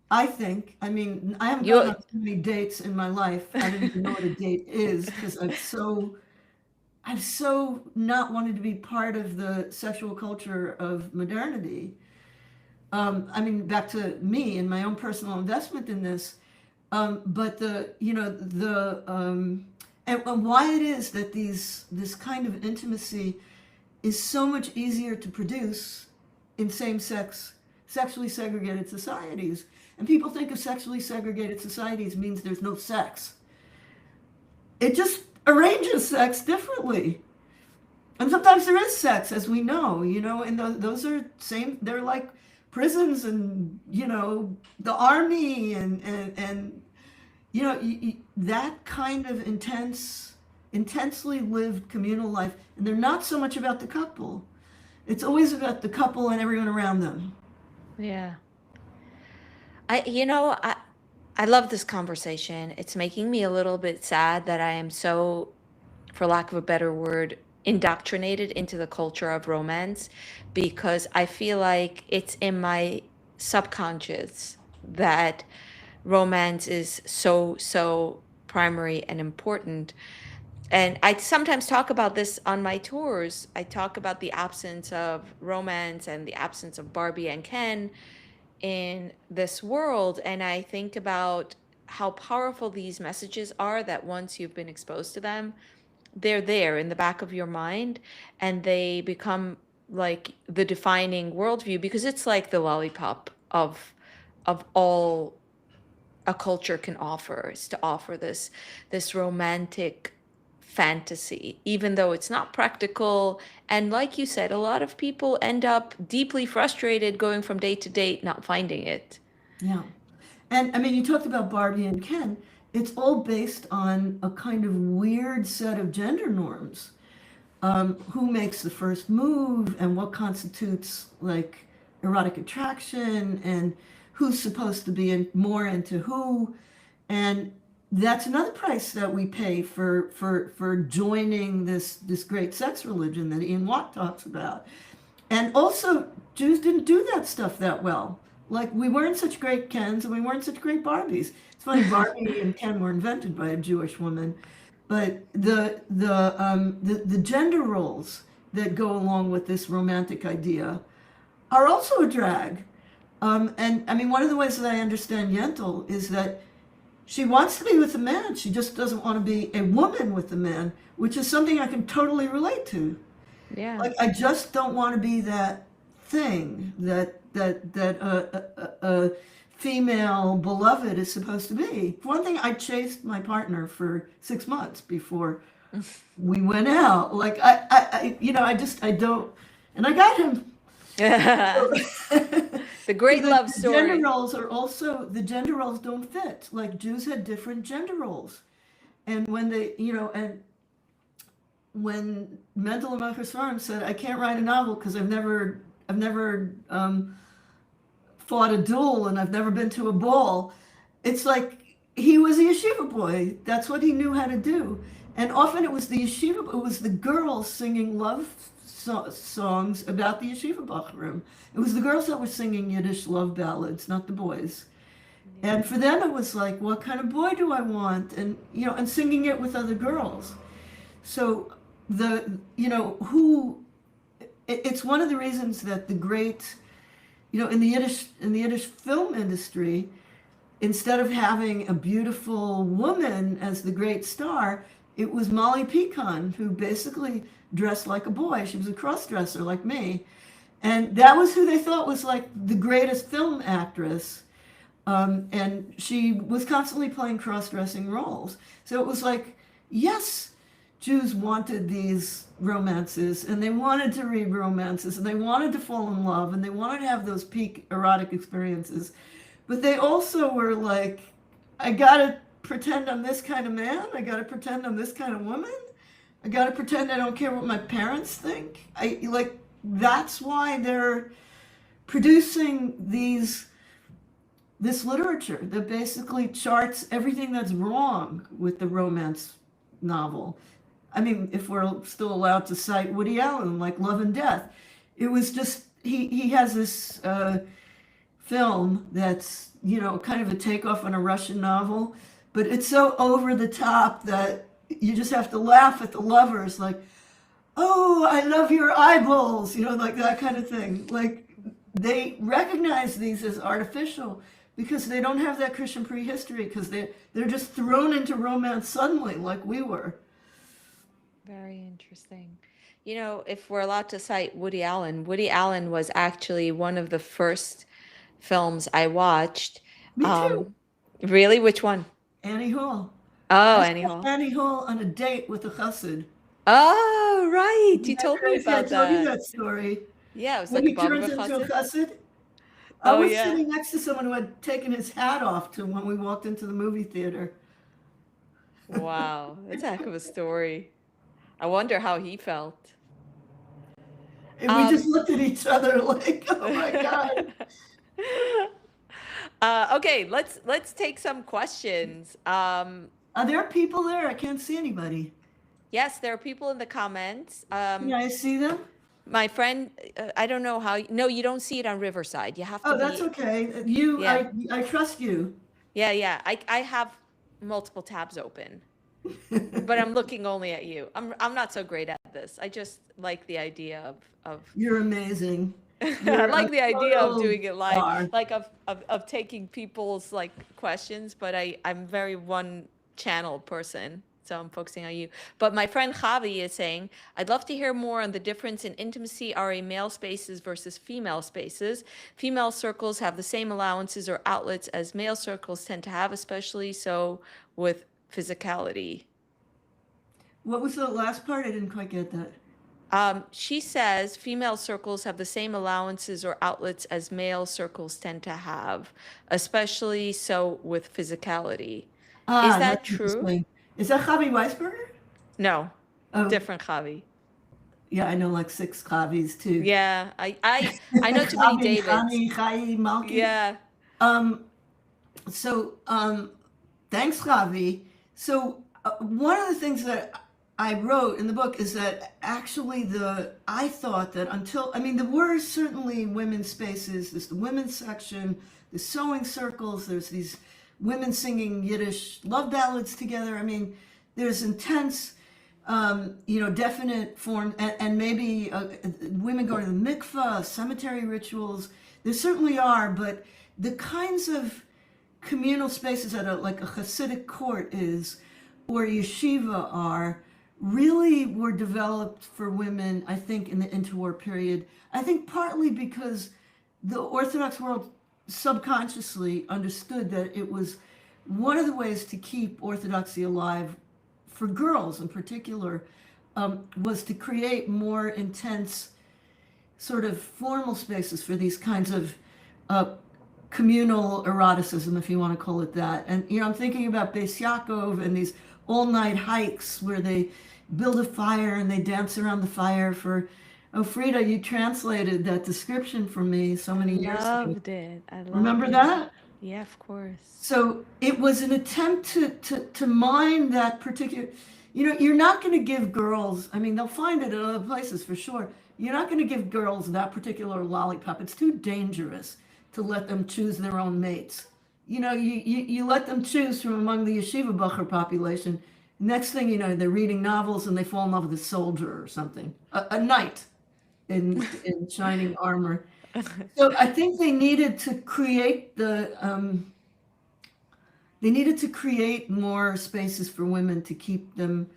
I think. I mean, I haven't gone You, on too many dates in my life. I don't even know what a date is because I've so not wanted to be part of the sexual culture of modernity. I mean, back to me and my own personal investment in this. But and why it is that this kind of intimacy is so much easier to produce in same-sex, sexually segregated societies. And people think of sexually segregated societies means there's no sex. It just arranges sex differently. And sometimes there is sex, as we know, and those are same, they're like prisons and, the army and that kind of intensely lived communal life. And they're not so much about the couple. It's always about the couple and everyone around them. yeah. I love this conversation. It's making me a little bit sad that I am so, for lack of a better word, indoctrinated into the culture of romance, because I feel like it's in my subconscious that romance is so, so primary and important. And I sometimes talk about this on my tours. I talk about the absence of romance and the absence of Barbie and Ken in this world. And I think about how powerful these messages are, that once you've been exposed to them, they're there in the back of your mind, and they become like the defining worldview, because it's like the lollipop of all a culture can offer, is to offer this romantic fantasy, even though it's not practical. And like you said, a lot of people end up deeply frustrated going from date to date, not finding it. Yeah. And I mean, you talked about Barbie and Ken. It's all based on a kind of weird set of gender norms. Who makes the first move and what constitutes like erotic attraction and who's supposed to be more into who. And that's another price that we pay for joining this great sex religion that Ian Watt talks about. And also, Jews didn't do that stuff that well. Like, we weren't such great Kens and we weren't such great Barbies. It's funny, Barbie and Ken were invented by a Jewish woman, but the gender roles that go along with this romantic idea are also a drag. And I mean, one of the ways that I understand Yentl is that she wants to be with a man. She just doesn't want to be a woman with a man, which is something I can totally relate to. Yeah. Like, I just don't want to be that thing that a female beloved is supposed to be. For one thing, I chased my partner for 6 months before we went out. Like, I don't, and I got him. The great love The story. gender roles are also, the gender roles don't fit. Like, Jews had different gender roles. And when they, and when Mendel and Marcus Farm said, I can't write a novel because I've never fought a duel and I've never been to a ball. It's like he was a yeshiva boy. That's what he knew how to do. And often it was the girls singing love songs about the yeshiva bachurim. It was the girls that were singing Yiddish love ballads, not the boys. And for them, it was like, what kind of boy do I want? And, and singing it with other girls. So it's one of the reasons that the great, in the Yiddish film industry, instead of having a beautiful woman as the great star, it was Molly Pecan, who basically dressed like a boy. She was a cross-dresser like me. And that was who they thought was like the greatest film actress. And she was constantly playing cross-dressing roles. So it was like, yes, Jews wanted these romances, and they wanted to read romances, and they wanted to fall in love, and they wanted to have those peak erotic experiences. But they also were like, I gotta pretend I'm this kind of man. I gotta pretend I'm this kind of woman. I gotta pretend I don't care what my parents think. That's why they're producing this literature that basically charts everything that's wrong with the romance novel. I mean, if we're still allowed to cite Woody Allen, like Love and Death, it was just, he has this film that's, kind of a takeoff on a Russian novel, but it's so over the top that you just have to laugh at the lovers, like, oh, I love your eyeballs, like that kind of thing. Like, they recognize these as artificial because they don't have that Christian prehistory, because they're just thrown into romance suddenly, like we were. Very interesting. If we're allowed to cite Woody Allen was actually one of the first films I watched. Me too. Really? Which one? Annie Hall. Oh, I Annie saw Hall. Annie Hall on a date with a chassid. Oh, right. You Isn't that told me crazy? I about told you that. that story. Yeah, it was When like a he Baba turns into a chassid. chassid. I Oh, was yeah. sitting next to someone who had taken his hat off to when we walked into the movie theater. Wow. That's a heck of a story. I wonder how he felt. And we just Um, looked at each other like, oh my God. okay, let's take some questions. Are there people there? I can't see anybody. Yes, there are people in the comments. Can I see them? My friend, I don't know how. No, you don't see it on Riverside. You have to Oh, that's be. okay. Yeah, I trust you. yeah. I have multiple tabs open, but I'm looking only at you. I'm not so great at this. I just like the idea of You're amazing. I You're a like the idea of total doing it live, star. like of taking people's like questions, but I'm very one channel person, so I'm focusing on you. But my friend Javi is saying, I'd love to hear more on the difference in intimacy RA male spaces versus female spaces. Female circles have the same allowances or outlets as male circles tend to have, especially so with physicality. What was the last part? I didn't quite get that. She says female circles have the same allowances or outlets as male circles tend to have, especially so with physicality. Is Ah, that that's true? interesting. Is that Javi Weisberger? No, Oh, different Javi. yeah, I know like six Javis too. Yeah, I know too many Javi, Davids. Chani, Chai, Malki. Yeah. Um, so Thanks, Ravi. So one of the things that I wrote in the book is that actually I thought that there were certainly women's spaces. There's the women's section, the sewing circles. There's these women singing Yiddish love ballads together. I mean, there's intense, definite form, and maybe women going to the mikvah, cemetery rituals. There certainly are, but the kinds of communal spaces that like a Hasidic court is, or yeshiva are, really were developed for women, I think, in the interwar period. I think partly because the Orthodox world subconsciously understood that it was one of the ways to keep Orthodoxy alive for girls in particular, was to create more intense sort of formal spaces for these kinds of communal eroticism, if you want to call it that. And, I'm thinking about Beis Yaakov and these all-night hikes where they build a fire and they dance around the fire for, oh, Frieda, you translated that description for me so many years ago. Loved it. I loved Remember it. that? Yeah, of course. So it was an attempt to mine that particular, you're not going to give girls, they'll find it in other places for sure. You're not going to give girls that particular lollipop. It's too dangerous to let them choose their own mates. You let them choose from among the yeshiva bacher population. Next thing you know, they're reading novels and they fall in love with a soldier or something, a knight in shining armor. So I think they needed to create more spaces for women to keep them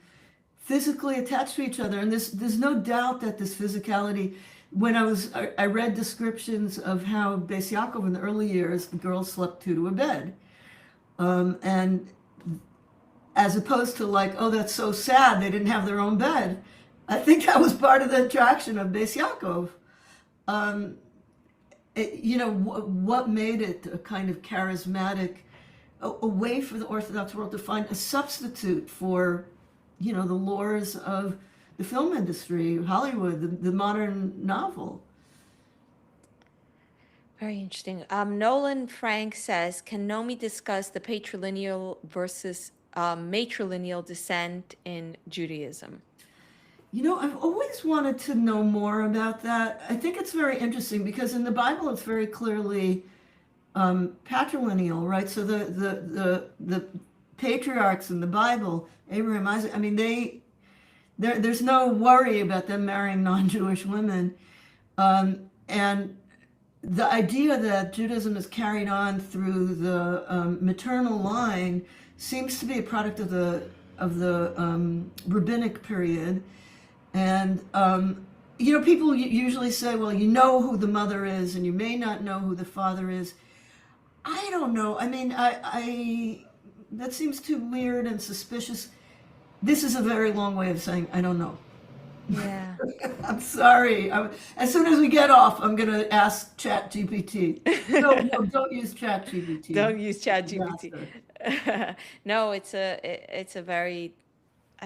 physically attached to each other. And there's no doubt that this physicality, when I read descriptions of how Beis Yaakov in the early years, the girls slept two to a bed. And as opposed to like, oh, that's so sad, they didn't have their own bed. I think that was part of the attraction of Beis Yaakov. What made it a kind of charismatic, a way for the Orthodox world to find a substitute for, the lures of the film industry, Hollywood, the modern novel. Very interesting. Nolan Frank says, can Naomi discuss the patrilineal versus matrilineal descent in Judaism? I've always wanted to know more about that. I think it's very interesting because in the Bible it's very clearly patrilineal, right? So the patriarchs in the Bible, Abraham, Isaac, there's no worry about them marrying non-Jewish women. And the idea that Judaism is carried on through the maternal line seems to be a product of the rabbinic period. And, people usually say, well, you know who the mother is and you may not know who the father is. I don't know. That seems too weird and suspicious. This is a very long way of saying, I don't know. Yeah. I'm sorry. As soon as we get off, I'm going to ask ChatGPT. No, don't use ChatGPT. Don't use ChatGPT. No, it's a very,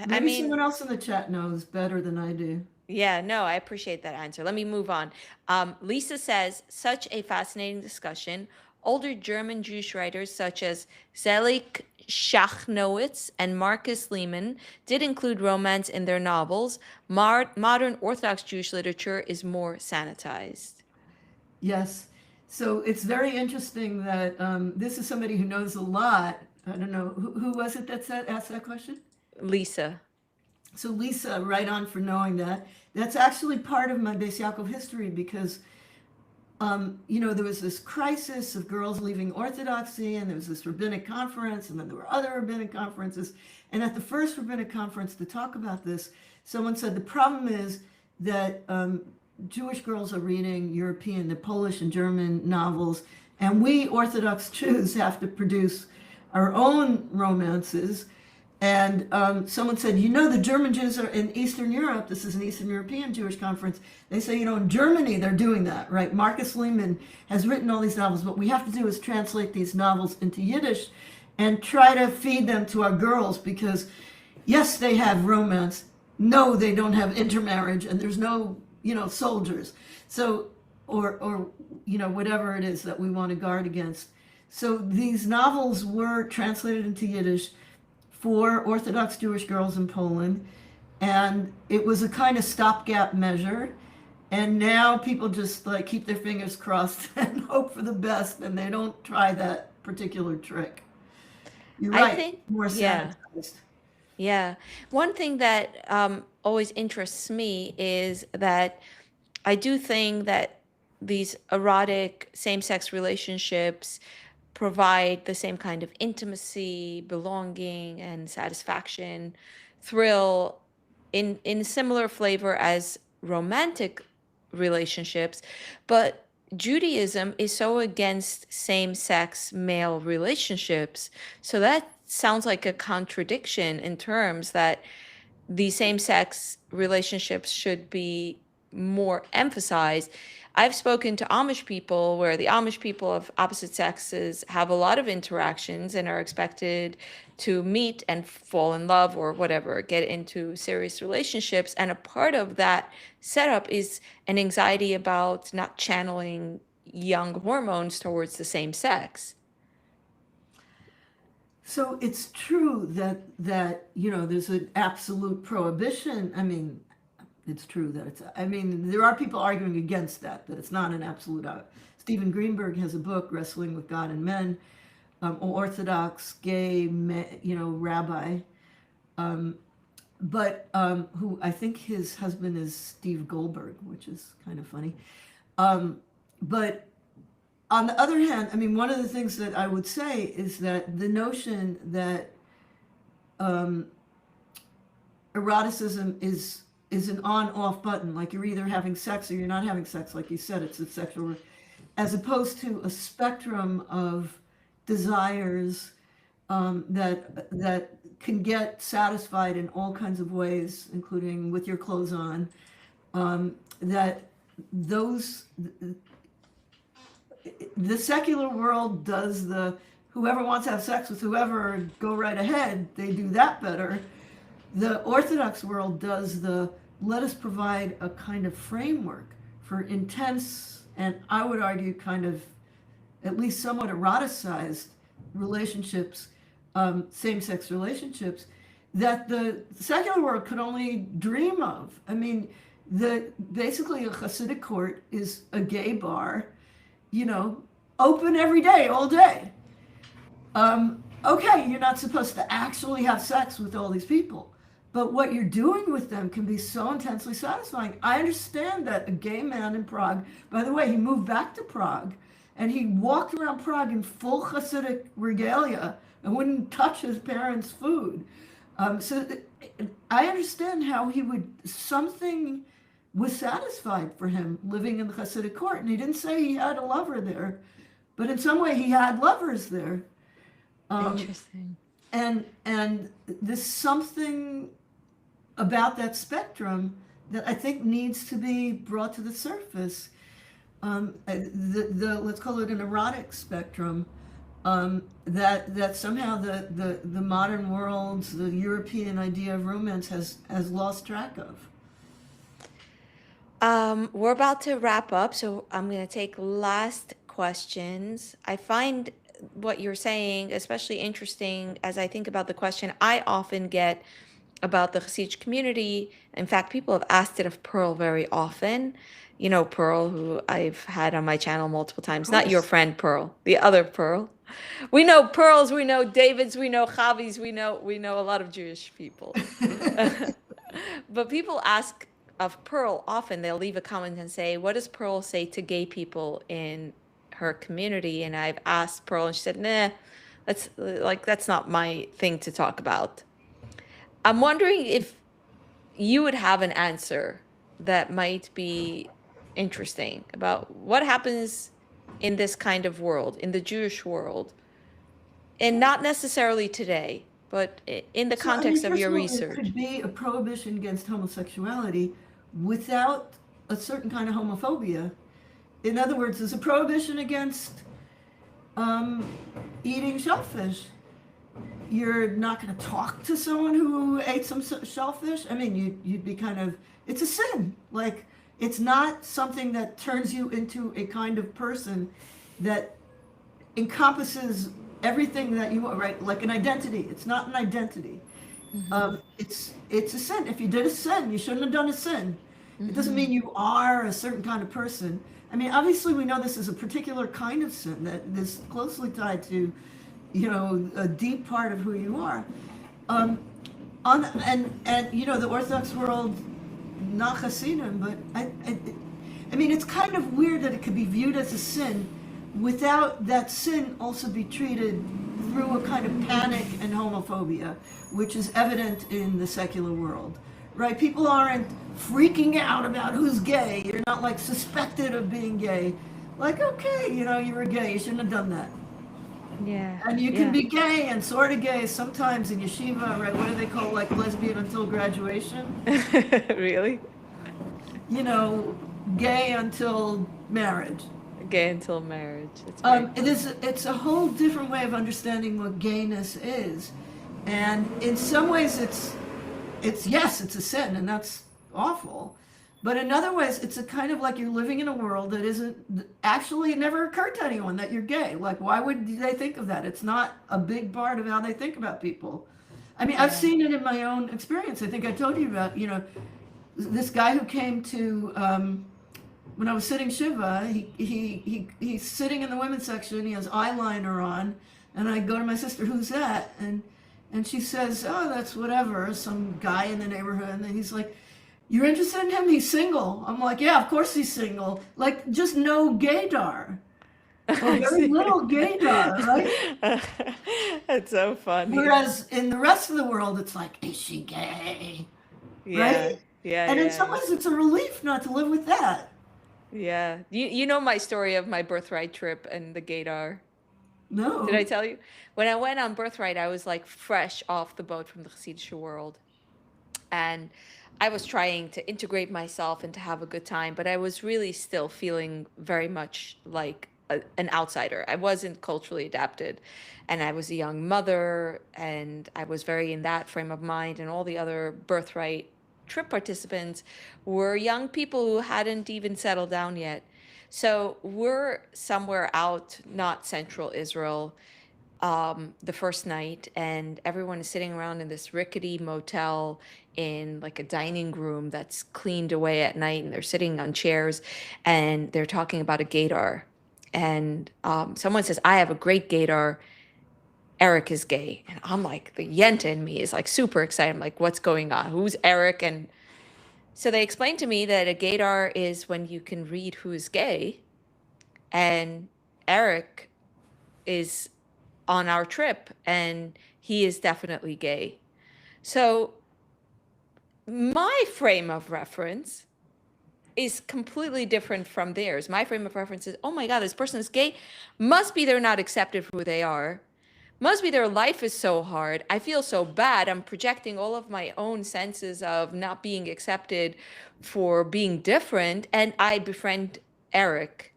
Maybe someone else in the chat knows better than I do. Yeah, no, I appreciate that answer. Let me move on. Lisa says, such a fascinating discussion. Older German Jewish writers such as Zelig Schachnowitz and Marcus Lehmann did include romance in their novels. Modern Orthodox Jewish literature is more sanitized. Yes. So it's very interesting that this is somebody who knows a lot. I don't know. Who was it that asked that question? Lisa. So Lisa, right on for knowing that. That's actually part of my Beis Yaakov history because, there was this crisis of girls leaving Orthodoxy, and there was this rabbinic conference, and then there were other rabbinic conferences. And at the first rabbinic conference to talk about this, someone said the problem is that Jewish girls are reading European, the Polish and German novels, and we Orthodox Jews have to produce our own romances. And someone said, the German Jews are in Eastern Europe. This is an Eastern European Jewish conference. They say, in Germany, they're doing that, right? Marcus Lehmann has written all these novels. What we have to do is translate these novels into Yiddish and try to feed them to our girls because, yes, they have romance. No, they don't have intermarriage, and there's no, soldiers. So, or whatever it is that we want to guard against. So these novels were translated into Yiddish for Orthodox Jewish girls in Poland, and it was a kind of stopgap measure. And now people just like keep their fingers crossed and hope for the best, and they don't try that particular trick. You're I right, think, more yeah. sanitized. Yeah. One thing that always interests me is that I do think that these erotic same sex relationships provide the same kind of intimacy, belonging, and satisfaction, thrill in similar flavor as romantic relationships. But Judaism is so against same sex male relationships. So that sounds like a contradiction in terms that the same sex relationships should be more emphasized. I've spoken to Amish people where the Amish people of opposite sexes have a lot of interactions and are expected to meet and fall in love or whatever, get into serious relationships. And a part of that setup is an anxiety about not channeling young hormones towards the same sex. So it's true that there's an absolute prohibition. I mean, it's true that it's. I mean, there are people arguing against that it's not an absolute. Stephen Greenberg has a book, Wrestling with God and Men, Orthodox gay, rabbi, but who I think his husband is Steve Goldberg, which is kind of funny. But on the other hand, I mean, one of the things that I would say is that the notion that eroticism is an on-off button, like you're either having sex or you're not having sex, like you said, it's a sexual, as opposed to a spectrum of desires that can get satisfied in all kinds of ways, including with your clothes on, that those the secular world does the whoever wants to have sex with whoever, go right ahead, they do that better. The Orthodox world does the let us provide a kind of framework for intense, and I would argue kind of at least somewhat eroticized relationships, same-sex relationships, that the secular world could only dream of. I mean, basically a Hasidic court is a gay bar, open every day, all day. Okay, you're not supposed to actually have sex with all these people, but what you're doing with them can be so intensely satisfying. I understand that a gay man in Prague, by the way, he moved back to Prague, and he walked around Prague in full Hasidic regalia and wouldn't touch his parents' food. So I understand how something was satisfied for him living in the Hasidic court. And he didn't say he had a lover there, but in some way he had lovers there. Interesting. And there's something about that spectrum that I think needs to be brought to the surface. Let's call it an erotic spectrum, that somehow the modern world's, the European idea of romance has lost track of. We're about to wrap up, so I'm going to take last questions. I find what you're saying especially interesting as I think about the question I often get about the Hasidic community. In fact, people have asked it of Pearl very often. You know, Pearl, who I've had on my channel multiple times. Of Not your course. friend Pearl, the other Pearl. We know Pearls, we know Davids, we know Chavis, we know a lot of Jewish people. But people ask of Pearl often. They'll leave a comment and say, "What does Pearl say to gay people in her community?" And I've asked Pearl, and she said, "Nah, that's not my thing to talk about." I'm wondering if you would have an answer that might be interesting about what happens in this kind of world, in the Jewish world, and not necessarily today, but in the So, I mean, context of first your of all, it research. could be a prohibition against homosexuality without a certain kind of homophobia. In other words, there's a prohibition against eating shellfish. You're not going to talk to someone who ate some shellfish. I mean, you'd be kind of, it's a sin. Like, it's not something that turns you into a kind of person that encompasses everything that you are, right? Like an identity. It's not an identity. Mm-hmm. It's a sin. If you did a sin, you shouldn't have done a sin. It doesn't Mm-hmm. mean you are a certain kind of person. I mean, obviously, we know this is a particular kind of sin that is closely tied to, a deep part of who you are. Um, and the Orthodox world, not Hasidim, but I mean, it's kind of weird that it could be viewed as a sin without that sin also be treated through a kind of panic and homophobia, which is evident in the secular world, right? People aren't freaking out about who's gay. You're not like suspected of being gay. Like, okay, you were gay. You shouldn't have done that. Yeah. And you can Yeah. be gay and sort of gay sometimes in yeshiva, right? What do they call like lesbian until graduation? Really? You know, Gay until marriage. Gay until marriage. It's very funny. It's a whole different way of understanding what gayness is, and in some ways it's yes, it's a sin, and that's awful. But in other ways, it's a kind of like you're living in a world that isn't actually, it never occurred to anyone that you're gay. Like, why would they think of that? It's not a big part of how they think about people. I mean, I've Yeah. seen it in my own experience. I think I told you about, this guy who came to, when I was sitting Shiva, he's sitting in the women's section. He has eyeliner on, and I go to my sister, "Who's that?" And she says, "Oh, that's whatever, some guy in the neighborhood." And then he's like, "You're interested in him? He's single." I'm like, "Yeah, of course he's single. Like, just no gaydar, or I very see. little gaydar, right?" That's so funny. Whereas in the rest of the world, it's like, "Is she gay?" Yeah. Right? Yeah, And in yeah, some ways, it's a relief not to live with that. yeah. You know my story of my birthright trip and the gaydar. Did I No. tell you? When I went on birthright, I was like fresh off the boat from the Hasidic world. And I was trying to integrate myself and to have a good time, but I was really still feeling very much like an outsider. I wasn't culturally adapted, and I was a young mother, and I was very in that frame of mind, and all the other birthright trip participants were young people who hadn't even settled down yet. So we're somewhere out, not central Israel, the first night, and everyone is sitting around in this rickety motel in like a dining room that's cleaned away at night, and they're sitting on chairs and they're talking about a gaydar. And someone says, "I have a great gaydar. Eric is gay." And I'm like, the yenta in me is like super excited. I'm like, what's going on? Who's Eric? And so they explained to me that a gaydar is when you can read who's gay, and Eric is on our trip, and he is definitely gay. So my frame of reference is completely different from theirs. My frame of reference is, oh my God, this person is gay. Must be they're not accepted for who they are. Must be their life is so hard. I feel so bad. I'm projecting all of my own senses of not being accepted for being different. And I befriend Eric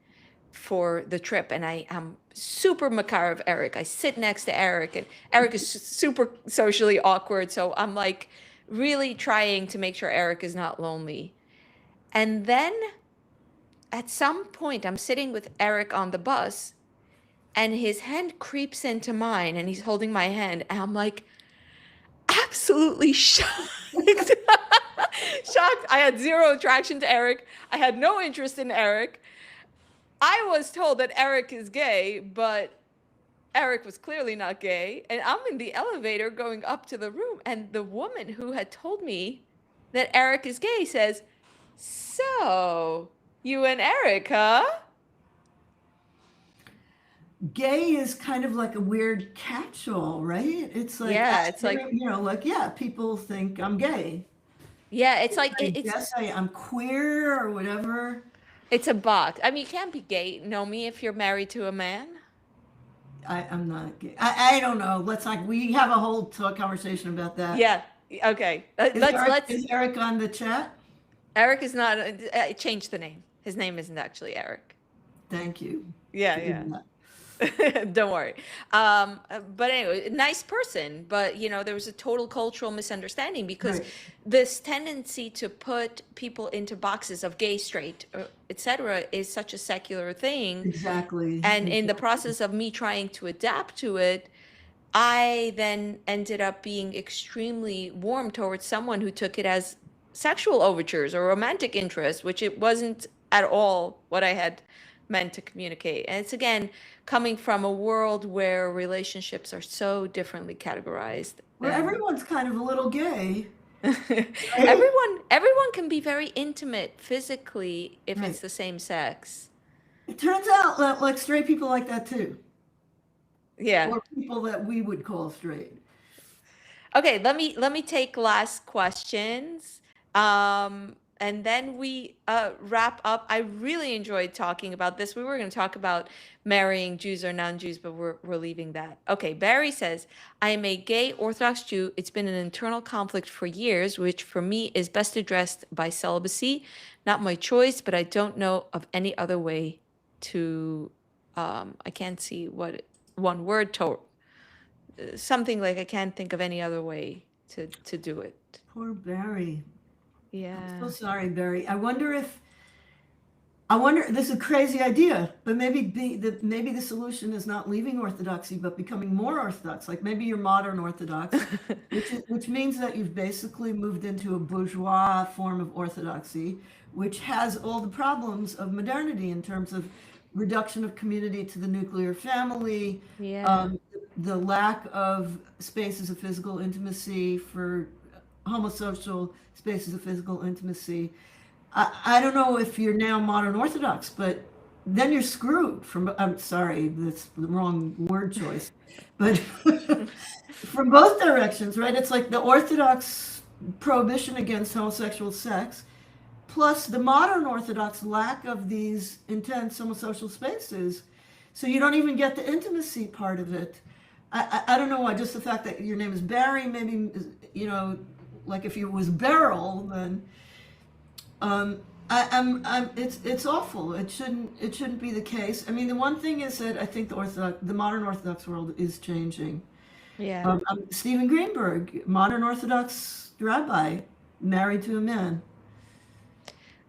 for the trip, and I am super makar of Eric. I sit next to Eric, and Eric is super socially awkward. So I'm like really trying to make sure Eric is not lonely. And then at some point, I'm sitting with Eric on the bus, and his hand creeps into mine, and he's holding my hand, and I'm like absolutely shocked. Shocked. I had zero attraction to Eric. I had no interest in Eric. I was told that Eric is gay, but Eric was clearly not gay. And I'm in the elevator going up to the room, and the woman who had told me that Eric is gay says, "So, you and Eric, huh?" Gay is kind of like a weird catch-all, right? It's like, Yeah, it's like, like, yeah, people think I'm gay. yeah, it's like I guess I'm queer or whatever. it's a box. I mean, you can't be gay, Nomi, if you're married to a man. I'm not gay. I don't know. Let's like we have a whole talk conversation about that. Yeah. Okay. Let's. Is Eric on the chat? Eric is not. Change the name. His name isn't actually Eric. Thank you Yeah, for yeah. doing that. Don't worry. But anyway, nice person. But there was a total cultural misunderstanding because Right. this tendency to put people into boxes of gay, straight, etc., is such a secular thing. Exactly. And in the Exactly. process of me trying to adapt to it, I then ended up being extremely warm towards someone who took it as sexual overtures or romantic interest, which it wasn't at all what I had meant to communicate. And it's again coming from a world where relationships are so differently categorized Where than everyone's kind of a little gay, right? everyone can be very intimate physically if Right. it's the same sex. It turns out that like straight people like that too, Yeah. or people that we would call straight. Okay, let me take last questions. And then we wrap up. I really enjoyed talking about this. We were going to talk about marrying Jews or non-Jews, but we're leaving that. Okay, Barry says, I am a gay Orthodox Jew. It's been an internal conflict for years, which for me is best addressed by celibacy. Not my choice, but I don't know of any other way to I can't see what one word to something like I can't think of any other way to do it. Poor Barry. I'm so Yeah. sorry, Barry. I wonder, this is a crazy idea, but maybe the solution is not leaving Orthodoxy, but becoming more Orthodox. Like maybe you're modern Orthodox, which means that you've basically moved into a bourgeois form of Orthodoxy, which has all the problems of modernity in terms of reduction of community to the nuclear family, Yeah. um, the lack of spaces of physical intimacy for homosocial spaces of physical intimacy. I don't know if you're now modern Orthodox, but then you're screwed from, I'm sorry, that's the wrong word choice, but from both directions, right? It's like the Orthodox prohibition against homosexual sex, plus the modern Orthodox lack of these intense homosocial spaces. So you don't even get the intimacy part of it. I don't know why, just the fact that your name is Barry, maybe, like if it was Beryl, then it's awful. It shouldn't be the case. I mean, the one thing is that I think the modern Orthodox world is changing. Yeah. Stephen Greenberg, modern Orthodox rabbi, married to a man.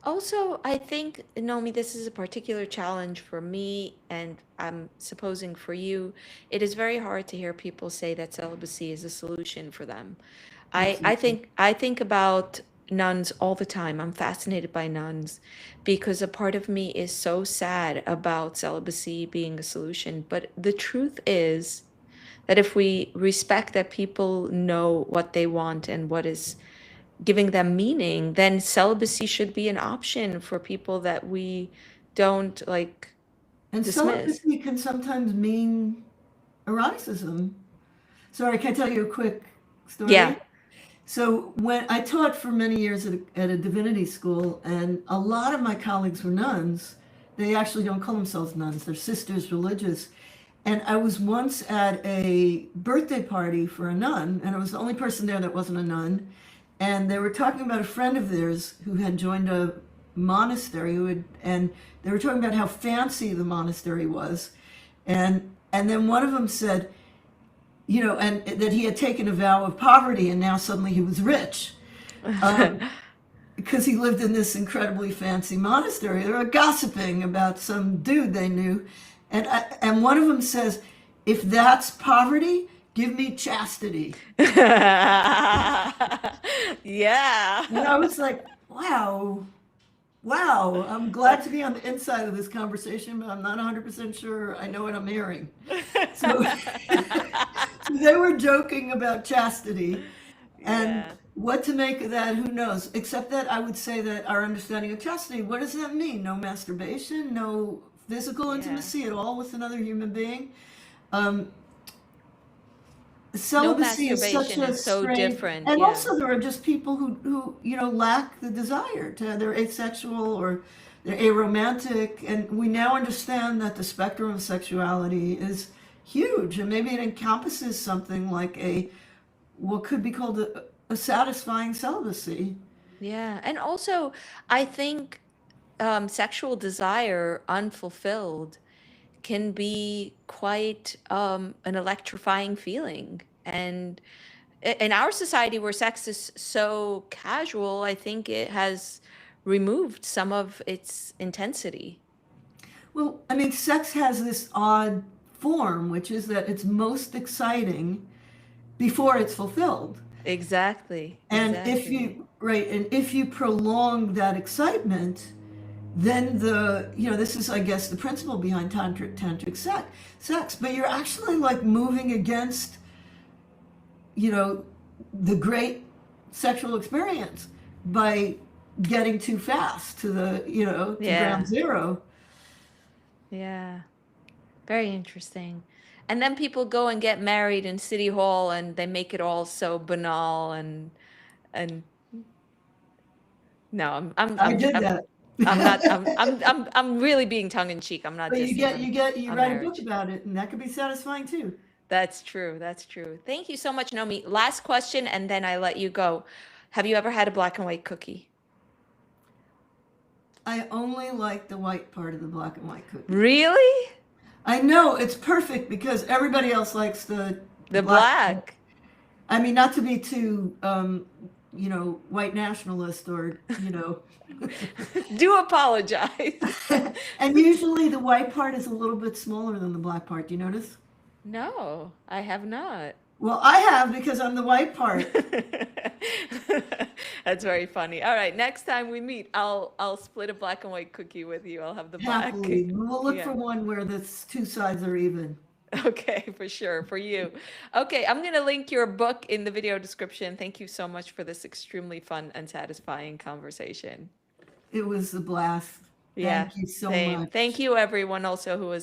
Also, I think, Naomi, this is a particular challenge for me, and I'm supposing for you. It is very hard to hear people say that celibacy is a solution for them. Absolutely. I think about nuns all the time. I'm fascinated by nuns because a part of me is so sad about celibacy being a solution. But the truth is that if we respect that people know what they want and what is giving them meaning, then celibacy should be an option for people that we don't like And dismiss. celibacy can sometimes mean eroticism. Sorry, can I tell you a quick Yeah. story? So when I taught for many years at a divinity school, and a lot of my colleagues were nuns. They actually don't call themselves nuns; they're sisters religious. And I was once at a birthday party for a nun, and I was the only person there that wasn't a nun. And they were talking about a friend of theirs who had joined a monastery, and they were talking about how fancy the monastery was. And then one of them said, and that he had taken a vow of poverty and now suddenly he was rich because he lived in this incredibly fancy monastery. They were gossiping about some dude they knew, and one of them says, "If that's poverty, give me chastity." Yeah. And I was like, "Wow, wow! I'm glad to be on the inside of this conversation, but I'm not 100% sure I know what I'm hearing." So, so they were joking about chastity. And Yeah. what to make of that, who knows? Except that I would say that our understanding of chastity, what does that mean? No masturbation, no physical Yeah. intimacy at all with another human being. Um, No Celibacy is such masturbation a is so strange, different. and Yeah. also there are just people who lack the desire to, they're asexual or they're aromantic, and we now understand that the spectrum of sexuality is huge, and maybe it encompasses something like what could be called a satisfying celibacy. Yeah. And also, I think sexual desire unfulfilled can be quite an electrifying feeling. And in our society where sex is so casual, I think it has removed some of its intensity. Well, I mean, sex has this odd form, which is that it's most exciting before it's fulfilled. Exactly, And if exactly. you, right, and if you prolong that excitement, then this is, I guess, the principle behind tantric sex, but you're actually like moving against, you know, the great sexual experience by getting too fast to to ground Yeah, zero. yeah. Very interesting. And then people go and get married in City Hall and they make it all so banal and no, I did that. I'm not I'm really being tongue in cheek. I'm not But dissing you on write a book marriage. about it, and that could be satisfying too. That's true. That's true. Thank you so much, Nomi. Last question and then I let you go. Have you ever had a black and white cookie? I only like the white part of the black and white cookie. Really? I know it's perfect because everybody else likes the The black. black? I mean, not to be too, white nationalist or, Do apologize. and usually the white part is a little bit smaller than the black part. Do you notice? No, I have not. Well, I have because I'm the white part. That's very funny. All right, next time we meet, I'll split a black and white cookie with you. I'll have the black. Happily, we'll look Yeah. for one where the two sides are even. Okay, for sure, for you. Okay, I'm gonna link your book in the video description. Thank you so much for this extremely fun and satisfying conversation. It was a blast. Yeah, Thank you so same. Thank much. you everyone also who was